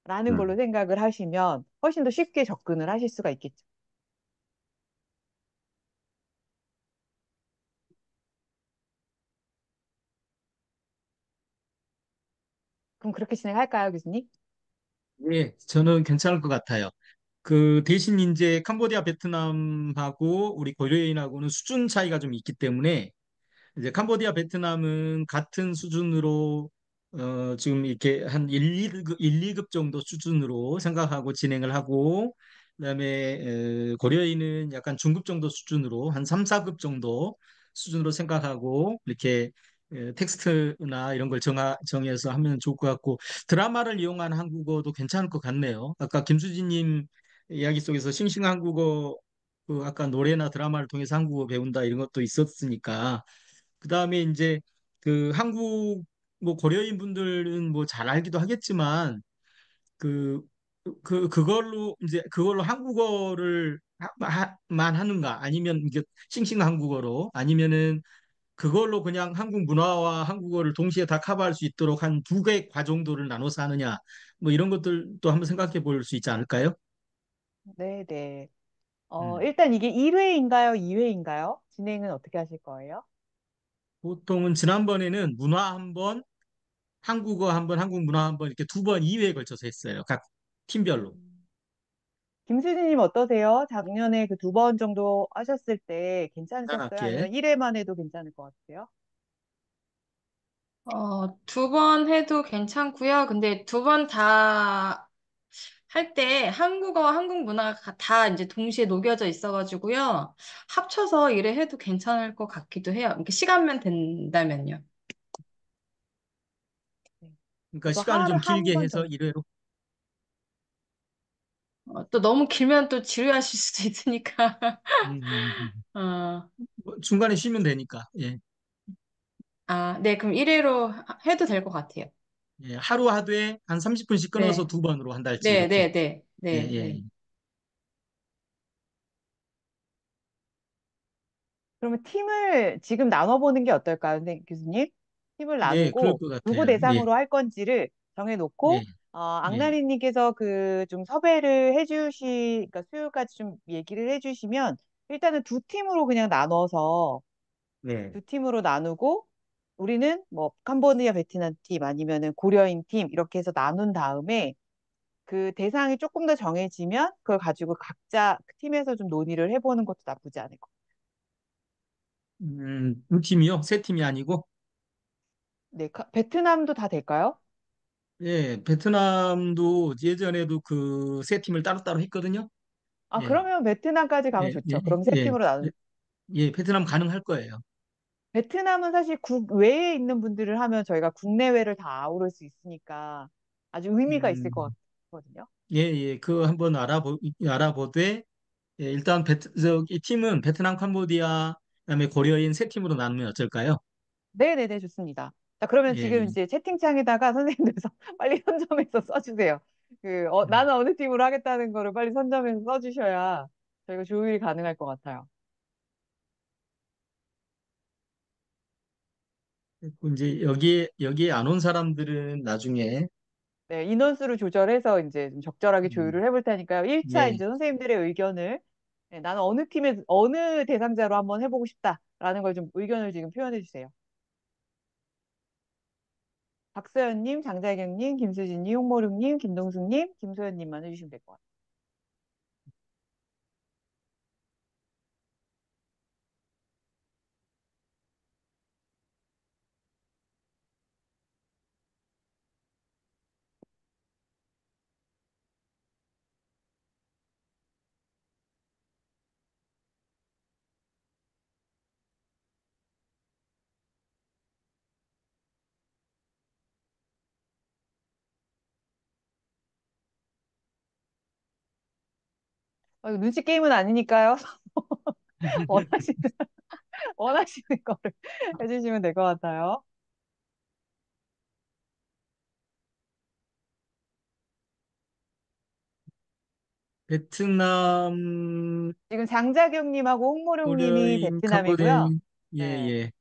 라는 걸로 생각을 하시면 훨씬 더 쉽게 접근을 하실 수가 있겠죠. 그럼 그렇게 진행할까요, 교수님? 예, 저는 괜찮을 것 같아요. 그 대신 이제 캄보디아, 베트남하고 우리 고려인하고는 수준 차이가 좀 있기 때문에 이제 캄보디아, 베트남은 같은 수준으로 지금 이렇게 한 1, 2급, 1, 2급 정도 수준으로 생각하고 진행을 하고 그다음에 고려인은 약간 중급 정도 수준으로 한 3, 4급 정도 수준으로 생각하고 이렇게 텍스트나 이런 걸 정해서 하면 좋을 것 같고 드라마를 이용한 한국어도 괜찮을 것 같네요. 아까 김수진님 이야기 속에서 싱싱 한국어 그 아까 노래나 드라마를 통해서 한국어 배운다 이런 것도 있었으니까 그다음에 이제 그 한국 뭐 고려인 분들은 뭐 잘 알기도 하겠지만 그 그걸로 이제 그걸로 한국어를 만 하는가 아니면 이게 싱싱 한국어로 아니면은 그걸로 그냥 한국 문화와 한국어를 동시에 다 커버할 수 있도록 한 두 개 과정도를 나눠서 하느냐 뭐 이런 것들도 한번 생각해 볼 수 있지 않을까요? 네, 네. 음. 일단 이게 1회인가요? 2회인가요? 진행은 어떻게 하실 거예요? 보통은 지난번에는 문화 한 번, 한국어 한 번, 한국 문화 한 번 이렇게 두 번, 2회에 걸쳐서 했어요. 각 팀별로. 김수진님 어떠세요? 작년에 그 두 번 정도 하셨을 때 괜찮으셨어요? 간단하게. 아니면 1회만 해도 괜찮을 것 같으세요? 두 번 해도 괜찮고요. 근데 두 번 다 할 때 한국어와 한국 문화가 다 이제 동시에 녹여져 있어가지고요. 합쳐서 일을 해도 괜찮을 것 같기도 해요. 이렇게 시간만 된다면요. 네. 그러니까 저도 시간을 하루 좀 한 길게 번 해서 정도. 1회로. 또 너무 길면 또 지루하실 수도 있으니까. 음. 어, 뭐 중간에 쉬면 되니까. 예. 네, 그럼 1회로 해도 될 것 같아요. 예. 하루 하루에 한 30분씩 끊어서 네, 두 번으로 한달치 네, 이렇게. 네, 네, 예, 네, 예. 네. 그러면 팀을 지금 나눠보는 게 어떨까요, 선생님, 교수님? 팀을 네, 그럴 나누고 것 누구 같아요. 예. 대상으로 할 건지를 네. 정해놓고 예. 앙나리님께서 그 좀 섭외를 그러니까 수요일까지 좀 얘기를 해주시면 일단은 두 팀으로 그냥 나눠서 네. 두 팀으로 나누고 우리는 뭐 캄보디아 베트남 팀 아니면은 고려인 팀 이렇게 해서 나눈 다음에 그 대상이 조금 더 정해지면 그걸 가지고 각자 팀에서 좀 논의를 해보는 것도 나쁘지 않을 것 두 팀이요? 세 팀이 아니고. 같아요. 네, 베트남도 다 될까요? 예, 베트남도 예전에도 그 세 팀을 따로따로 했거든요. 예. 그러면 베트남까지 가면 예, 예, 좋죠. 그럼 세 예, 팀으로 예, 나눈. 예, 베트남 가능할 거예요. 베트남은 사실 국외에 있는 분들을 하면 저희가 국내외를 다 아우를 수 있으니까 아주 의미가 있을 것 음, 같거든요. 예, 예, 그거 한번 알아보되, 예, 일단 이 팀은 베트남, 캄보디아, 그다음에 고려인 세 팀으로 나누면 어쩔까요? 네네네, 좋습니다. 자, 그러면 예, 지금 이제 채팅창에다가 선생님께서 빨리 선점해서 써주세요. 나는 어느 팀으로 하겠다는 거를 빨리 선점해서 써주셔야 저희가 조율이 가능할 것 같아요. 이제 여기에 안 온 사람들은 나중에, 네, 인원수를 조절해서 이제 좀 적절하게 음, 조율을 해볼 테니까요. 1차 예, 이제 선생님들의 의견을 나는 어느 대상자로 한번 해보고 싶다라는 걸 좀 의견을 지금 표현해 주세요. 박서연님, 장자경님, 김수진님, 홍모룡님, 김동숙님, 김소연님만 해주시면 될 것 같아요. 이거 눈치 게임은 아니니까요. 원하시는, 원하시는 거를 해주시면 될 것 같아요. 베트남, 지금 장자경님하고 홍모룡님이 고려인, 베트남이고요. 캄보디아인, 예, 네. 예.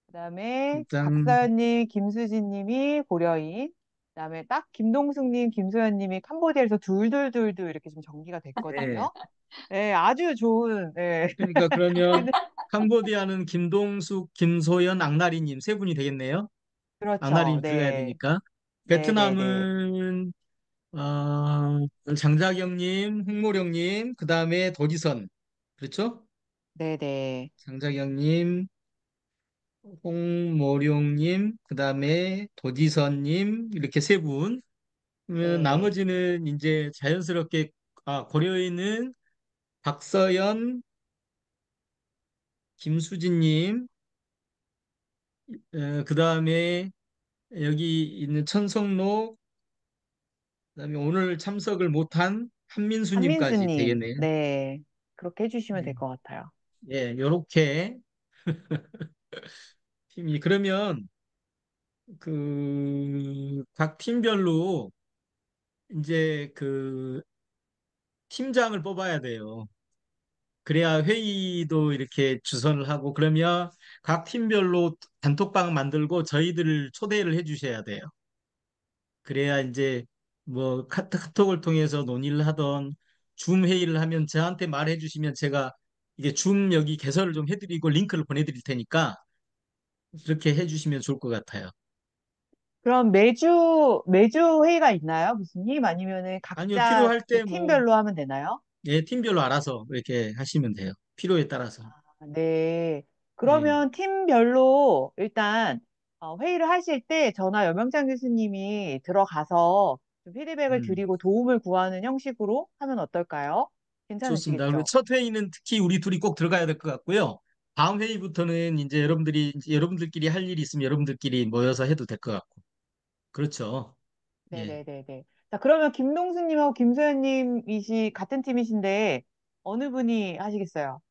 그다음에 일단 박서연님, 김수진님이 고려인. 그다음에 딱 김동숙님, 김소연님이 캄보디아에서 둘둘둘둘 이렇게 좀 정리가 네. 됐거든요. 네, 아주 좋은. 네. 그러니까 그러면 근데 캄보디아는 김동숙, 김소연, 악나리님 세 분이 되겠네요. 그렇죠. 악나리님 들어가야 네, 되니까. 네, 네, 네, 베트남은 장자경님, 홍모령님, 그 다음에 도지선. 그렇죠? 네, 네, 장자경님, 홍모령님, 그 다음에 도지선님, 이렇게 세 분. 그러면 네. 나머지는 이제 자연스럽게, 고려인은 박서연, 김수진님, 그 다음에 여기 있는 천성록, 그 다음에 오늘 참석을 못한 한민수님까지 한민수님, 되겠네요. 네, 그렇게 해주시면 예, 될 것 같아요. 예, 요렇게 팀이, 그러면 그 각 팀별로 이제 그 팀장을 뽑아야 돼요. 그래야 회의도 이렇게 주선을 하고, 그러면 각 팀별로 단톡방 만들고 저희들을 초대를 해 주셔야 돼요. 그래야 이제 뭐 카톡을 통해서 논의를 하던 줌 회의를 하면 저한테 말해 주시면 제가 이게 줌 여기 개설을 좀 해드리고 링크를 보내드릴 테니까 그렇게 해 주시면 좋을 것 같아요. 그럼 매주 회의가 있나요, 교수님? 아니면은 아니요, 각자 필요할 그 때 뭐, 팀별로 하면 되나요? 예, 팀별로 알아서 이렇게 하시면 돼요. 필요에 따라서. 네. 예, 그러면 팀별로 일단 회의를 하실 때 저나 여명창 교수님이 들어가서 좀 피드백을 음, 드리고 도움을 구하는 형식으로 하면 어떨까요? 좋습니다. 그리고 괜찮으시겠죠? 첫 회의는 특히 우리 둘이 꼭 들어가야 될 것 같고요. 다음 회의부터는 이제 여러분들끼리 할 일이 있으면 여러분들끼리 모여서 해도 될 것 같고. 그렇죠. 예. 네네네네. 자, 그러면 김동수님하고 김소연님이시 같은 팀이신데 어느 분이 하시겠어요?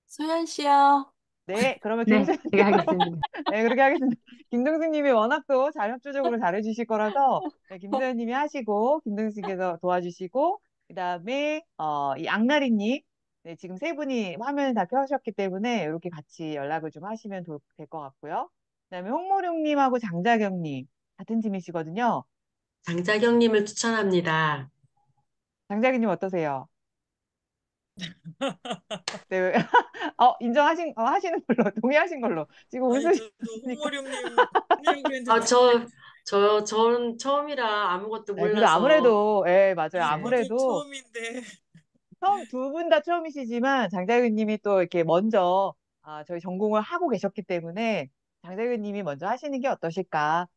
소연 씨요. 네, 그러면 네, 제가 김소연님하고 하겠습니다. 네, 그렇게 하겠습니다. 김동숙님이 워낙 또 잘 협조적으로 잘해주실 거라서 네, 김소연님이 하시고 김동숙님께서 도와주시고 그다음에 이 악나리님 네, 지금 세 분이 화면을 다 켜셨기 때문에 이렇게 같이 연락을 좀 하시면 될 것 같고요. 그다음에 홍모룡님하고 장자경님 같은 팀이시거든요. 장자경님을 추천합니다. 장자경님 어떠세요? 네, 하시는 걸로 동의하신 걸로 지금 아니, 저도 웃으시니까. 홍어룡님 하려고 했는데, 아, 전 처음이라 아무것도 네, 그래도 몰라서. 아무래도 예, 맞아요. 아니, 네. 저도 아무래도 처음인데. 처음 두 분 다 처음이시지만 장자근님이 또 이렇게 먼저 저희 전공을 하고 계셨기 때문에 장자근님이 먼저 하시는 게 어떠실까?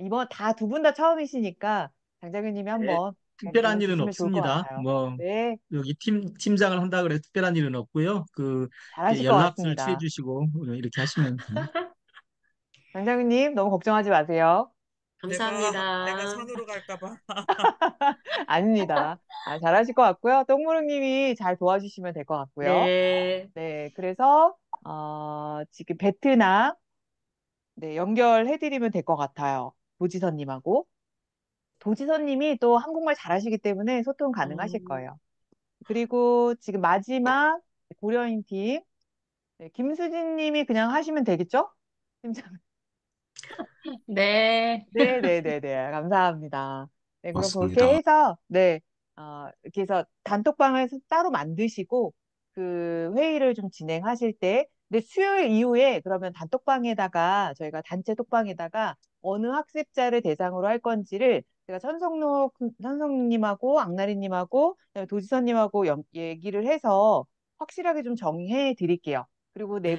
이번 다 두 분 다 처음이시니까 장자근님이 네, 한번 특별한 도움 일은 주시면 좋을 것 없습니다. 같아요. 뭐 네, 여기 팀장을 한다 그래 특별한 일은 없고요. 이렇게 잘하실 것 연락처를 취해 같습니다. 주시고 이렇게 하시면 됩니다. 장자근님 너무 걱정하지 마세요. 내가 감사합니다. 산으로 갈까 봐. 아닙니다. 잘하실 것 같고요. 똥무릉님이 잘 도와주시면 될 것 같고요. 네. 네, 그래서 지금 베트남 네, 연결해드리면 될 것 같아요. 도지선님하고. 도지선님이 또 한국말 잘하시기 때문에 소통 가능하실 음, 거예요. 그리고 지금 마지막 고려인 팀, 네, 김수진님이 그냥 하시면 되겠죠? 팀장. 네. 네네네네. 감사합니다. 네, 그럼 그렇게 맞습니다. 해서, 네, 이렇게 해서 단톡방을 따로 만드시고, 그 회의를 좀 진행하실 때, 근데 수요일 이후에 그러면 단톡방에다가, 저희가 단체 톡방에다가 어느 학습자를 대상으로 할 건지를 제가 천성님하고 악나리님하고 도지선님하고 얘기를 해서 확실하게 좀 정해 드릴게요. 그리고 네.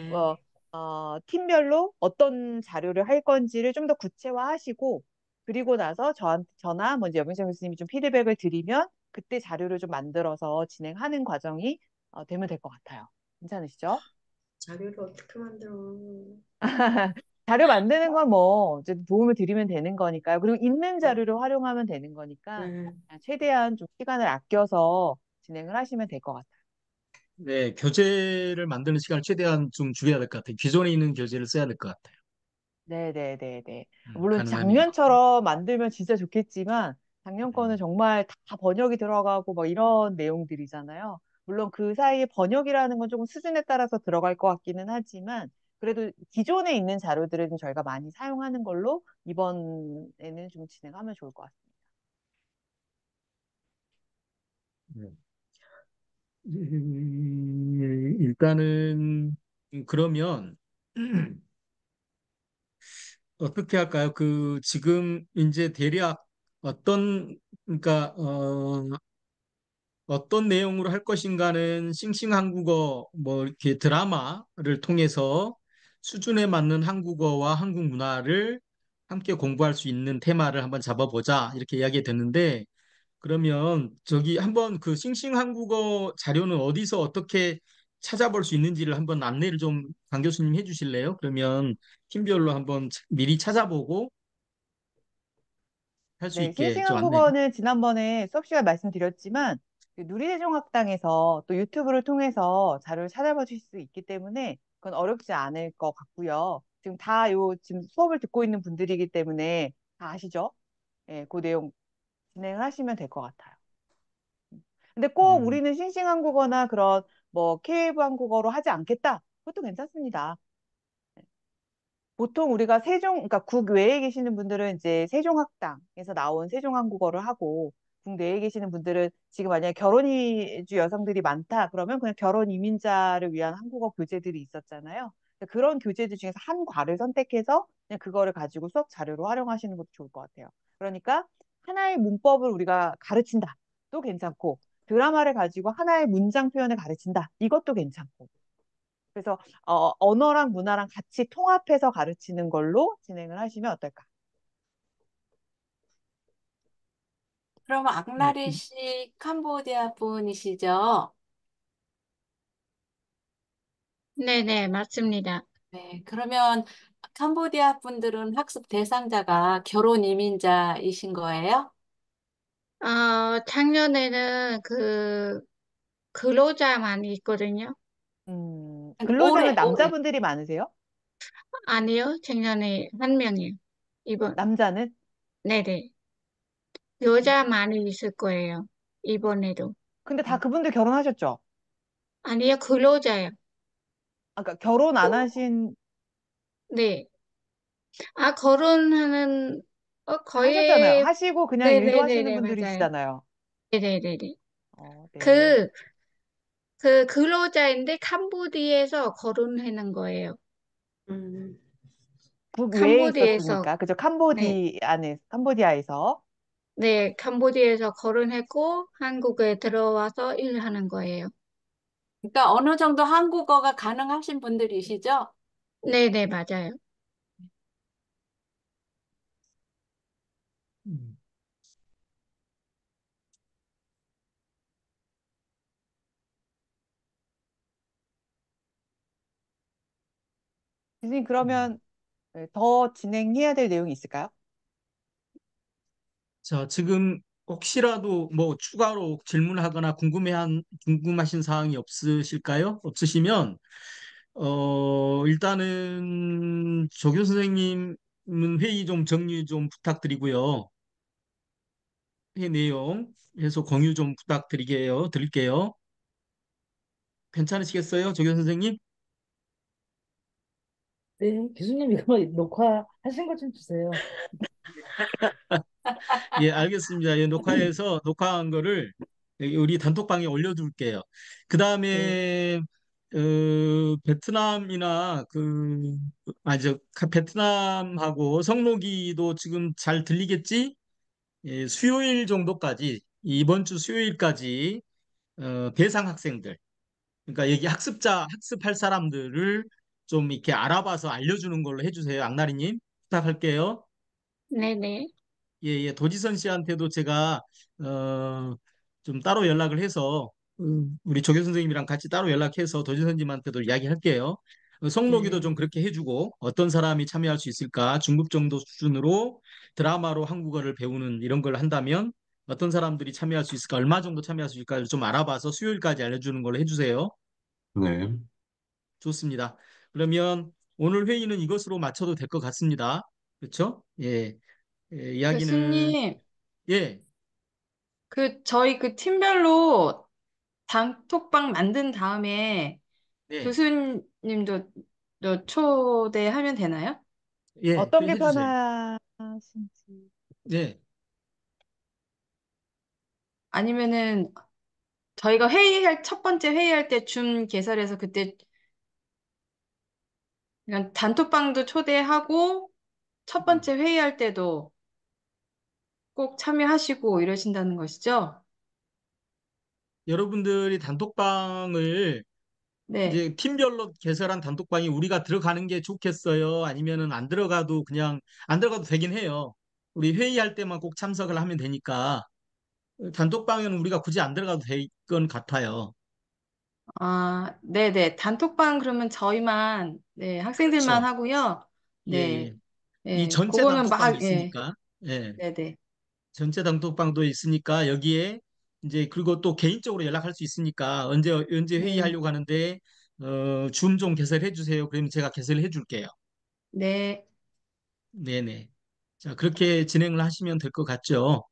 팀별로 어떤 자료를 할 건지를 좀 더 구체화하시고, 그리고 나서 저나 먼저 여민정 교수님이 좀 피드백을 드리면 그때 자료를 좀 만들어서 진행하는 과정이 되면 될 것 같아요. 괜찮으시죠? 자료를 어떻게 만들어? 자료 만드는 건 뭐 도움을 드리면 되는 거니까요. 그리고 있는 네. 자료를 활용하면 되는 거니까 네. 최대한 좀 시간을 아껴서 진행을 하시면 될 것 같아요. 네, 교재를 만드는 시간을 최대한 좀 줄여야 될 것 같아요. 기존에 있는 교재를 써야 될 것 같아요. 네네네네. 물론 가능하면. 작년처럼 만들면 진짜 좋겠지만 작년 거는 정말 다 번역이 들어가고 뭐 이런 내용들이잖아요. 물론 그 사이에 번역이라는 건 조금 수준에 따라서 들어갈 것 같기는 하지만 그래도 기존에 있는 자료들을 좀 저희가 많이 사용하는 걸로 이번에는 좀 진행하면 좋을 것 같습니다. 네. 일단은 그러면 어떻게 할까요? 그 지금 이제 대략 어떤 그러니까 어떤 내용으로 할 것인가는 싱싱 한국어 뭐 이렇게 드라마를 통해서 수준에 맞는 한국어와 한국 문화를 함께 공부할 수 있는 테마를 한번 잡아보자 이렇게 이야기 됐는데 그러면 저기 한번 그 싱싱 한국어 자료는 어디서 어떻게 찾아볼 수 있는지를 한번 안내를 좀 강 교수님 해주실래요? 그러면 팀별로 한번 미리 찾아보고 할 수 네, 있게 좀 안내. 싱싱한국어는 지난번에 수업 시간에 말씀드렸지만 그 누리대중학당에서 또 유튜브를 통해서 자료를 찾아보실 수 있기 때문에 그건 어렵지 않을 것 같고요. 지금 수업을 듣고 있는 분들이기 때문에 다 아시죠? 예, 그 내용 진행을 하시면 될 것 같아요. 근데 꼭 음, 우리는 싱싱한국어나 그런 뭐 KF 한국어로 하지 않겠다. 그것도 괜찮습니다. 보통 우리가 그러니까 국외에 계시는 분들은 이제 세종학당에서 나온 세종한국어를 하고, 국내에 계시는 분들은 지금 만약에 결혼이주 여성들이 많다, 그러면 그냥 결혼 이민자를 위한 한국어 교재들이 있었잖아요. 그런 교재들 중에서 한 과를 선택해서 그냥 그거를 가지고 수업 자료로 활용하시는 것도 좋을 것 같아요. 그러니까 하나의 문법을 우리가 가르친다. 또 괜찮고, 드라마를 가지고 하나의 문장 표현을 가르친다. 이것도 괜찮고. 그래서 언어랑 문화랑 같이 통합해서 가르치는 걸로 진행을 하시면 어떨까? 그럼 네, 악나리 씨 캄보디아 분이시죠? 네네, 맞습니다. 네, 그러면 캄보디아 분들은 학습 대상자가 결혼 이민자이신 거예요? 작년에는 근로자만 있거든요. 근데 근로자면 올해. 남자분들이 많으세요? 아니요, 작년에 한 명이요. 이번, 남자는? 네네. 여자 많이 있을 거예요. 이번에도. 근데 다 그분들 결혼하셨죠? 아니요, 근로자요. 아까 결혼 안 하신, 네. 거론하는, 다 하셨잖아요. 거의, 하시고 그냥 일도 하시는 네네네네, 맞아요. 분들이시잖아요. 네네네네. 네. 그, 근로자인데 캄보디아에서 거론하는 거예요. 국외에 캄보디아에서, 있었으니까. 그죠? 네. 캄보디아에서. 네, 캄보디아에서 거론했고, 한국에 들어와서 일하는 거예요. 그러니까 어느 정도 한국어가 가능하신 분들이시죠? 네네, 맞아요. 음, 교수님, 음. 그러면 더 진행해야 될 내용이 있을까요? 자, 지금 혹시라도 뭐 추가로 질문하거나 궁금하신 사항이 없으실까요? 없으시면 일단은 조교 선생님은 회의 좀 정리 좀 부탁드리고요. 회의 내용 해서 공유 좀 드릴게요. 괜찮으시겠어요, 조교 선생님? 네, 교수님 이거 녹화하신 거 좀 주세요. 예, 알겠습니다. 예, 녹화한 거를 여기 우리 단톡방에 올려둘게요. 그 네. 다음에 베트남이나 베트남하고 성록이도 지금 잘 들리겠지? 예, 수요일 정도까지 이번 주 수요일까지 대상 학생들, 그러니까 여기 학습할 사람들을 좀 이렇게 알아봐서 알려주는 걸로 해주세요. 악나리님 부탁할게요. 네네. 예, 예, 도지선 씨한테도 제가 좀 따로 연락을 해서 우리 조교 선생님이랑 같이 따로 연락해서 도지선님한테도 이야기할게요. 성록이도 네. 좀 그렇게 해주고 어떤 사람이 참여할 수 있을까? 중급 정도 수준으로 드라마로 한국어를 배우는 이런 걸 한다면 어떤 사람들이 참여할 수 있을까? 얼마 정도 참여할 수 있을까? 좀 알아봐서 수요일까지 알려주는 걸로 해주세요. 네. 좋습니다. 그러면 오늘 회의는 이것으로 마쳐도 될 것 같습니다. 그렇죠? 예, 예, 이야기는 교수님, 예. 저희 팀별로 단톡방 만든 다음에 네. 교수님도 초대하면 되나요? 예, 어떤 게 해주세요. 편하신지. 예, 아니면은 저희가 첫 번째 회의할 때 줌 개설해서 그때 그냥 단톡방도 초대하고 첫 번째 회의할 때도 꼭 참여하시고 이러신다는 것이죠? 여러분들이 단톡방을 네. 이제 팀별로 개설한 단톡방이 우리가 들어가는 게 좋겠어요? 아니면은 안 들어가도 그냥 안 들어가도 되긴 해요. 우리 회의할 때만 꼭 참석을 하면 되니까 단톡방에는 우리가 굳이 안 들어가도 될 건 같아요. 아, 네네. 단톡방 그러면 저희만, 네, 학생들만 그렇죠. 하고요. 예, 네, 예. 이 네. 전체 그거는 단톡방도 예, 있으니까, 예, 네네. 전체 단톡방도 있으니까 여기에 이제 그리고 또 개인적으로 연락할 수 있으니까 언제 네, 회의하려고 하는데 줌 좀 개설해 주세요. 그러면 제가 개설해 줄게요. 네, 네네. 자, 그렇게 진행을 하시면 될 것 같죠?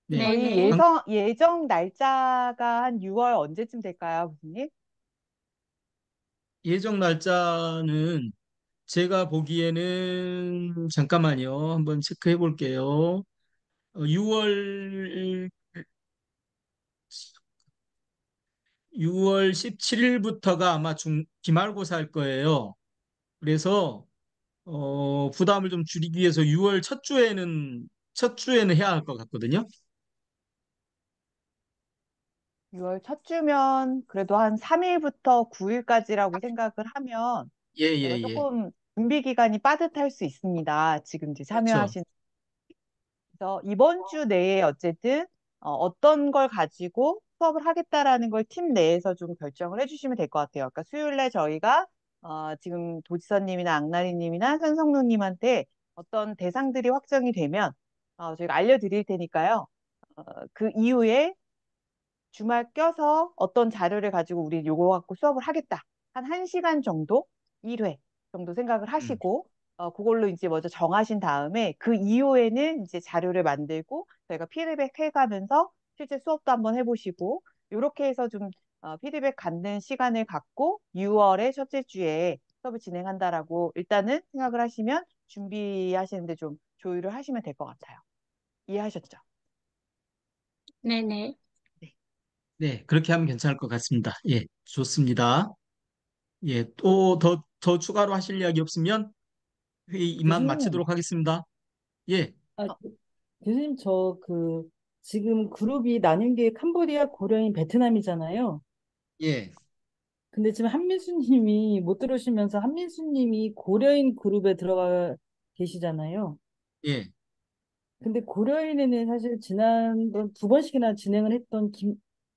네. 저희 네네. 예정 날짜가 한 6월 언제쯤 될까요, 교수님? 예정 날짜는 제가 보기에는 잠깐만요. 한번 체크해 볼게요. 6월 17일부터가 아마 기말고사일 거예요. 그래서 부담을 좀 줄이기 위해서 6월 첫 주에는 해야 할 것 같거든요. 6월 첫 주면 그래도 한 3일부터 9일까지라고 생각을 하면 예, 저희가 예, 예. 조금 준비 기간이 빠듯할 수 있습니다. 지금 이제 그렇죠. 참여하신. 그래서 이번 주 내에 어쨌든 어떤 걸 가지고 수업을 하겠다라는 걸 팀 내에서 좀 결정을 해주시면 될 것 같아요. 그러니까 수요일 날 저희가 지금 도지사님이나 앙나리님이나 현성로님한테 어떤 대상들이 확정이 되면 저희가 알려드릴 테니까요. 그 이후에 주말 껴서 어떤 자료를 가지고 우리 요거 갖고 수업을 하겠다. 한 1시간 정도, 1회 정도 생각을 음, 하시고, 그걸로 이제 먼저 정하신 다음에 그 이후에는 이제 자료를 만들고 저희가 피드백 해가면서 실제 수업도 한번 해보시고, 이렇게 해서 좀 피드백 갖는 시간을 갖고 6월의 첫째 주에 수업을 진행한다라고 일단은 생각을 하시면 준비하시는데 좀 조율을 하시면 될 것 같아요. 이해하셨죠? 네네. 네. 네, 그렇게 하면 괜찮을 것 같습니다. 예, 좋습니다. 예, 또 더 추가로 하실 이야기 없으면 회의 이만 교수님, 마치도록 하겠습니다. 예, 아, 교수님, 지금 그룹이 나뉜 게 캄보디아, 고려인, 베트남이잖아요. 예, 근데 지금 한민수님이 못 들어오시면서 한민수님이 고려인 그룹에 들어가 계시잖아요. 예, 근데 고려인에는 사실 지난번 두 번씩이나 진행을 했던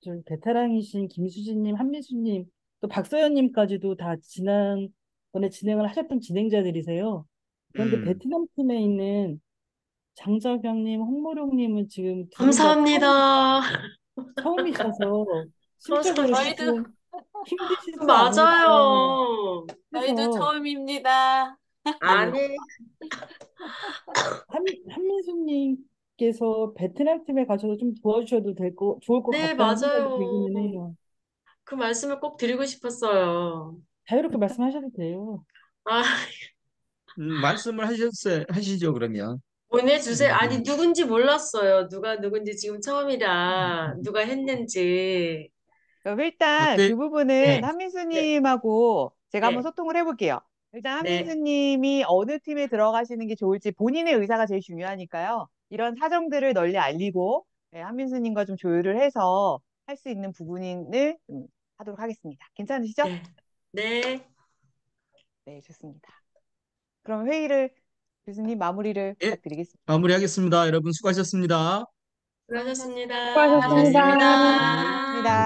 좀 베테랑이신 김수진님, 한민수님, 또 박서연님까지도 다 지난번에 진행을 하셨던 진행자들이세요. 그런데 음, 베트남 팀에 있는 장자경님, 홍모룡님은 지금 두 분 다 감사합니다. 처음이셔서 심적으로 감사합니다. 조금 힘드시지 않을까 맞아요. 저희도 해서 처음입니다. 네, 아니, 한민수님께서 베트남 팀에 가셔서 좀 도와주셔도 좋을 것 네, 같다는 생각이 맞아요. 들기는 해요. 그 말씀을 꼭 드리고 싶었어요. 자유롭게 말씀하셔도 돼요. 아, 말씀을 하시죠, 그러면. 보내주세요. 예, 아니, 누군지 몰랐어요. 누가 누군지 지금 처음이라, 누가 했는지. 그럼 일단 어때? 그 부분은 예, 네, 한민수님하고 제가 한번 네, 소통을 해볼게요. 일단 네, 한민수님이 어느 팀에 들어가시는 게 좋을지 본인의 의사가 제일 중요하니까요. 이런 사정들을 널리 알리고 한민수님과 좀 조율을 해서 할 수 있는 부분을 좀 하도록 하겠습니다. 괜찮으시죠? 네, 네, 네, 좋습니다. 그럼 회의를 교수님 마무리를 예, 부탁드리겠습니다. 마무리하겠습니다. 여러분 수고하셨습니다. 수고하셨습니다. 예. 수고하셨습니다. 수고하셨습니다. 고맙습니다.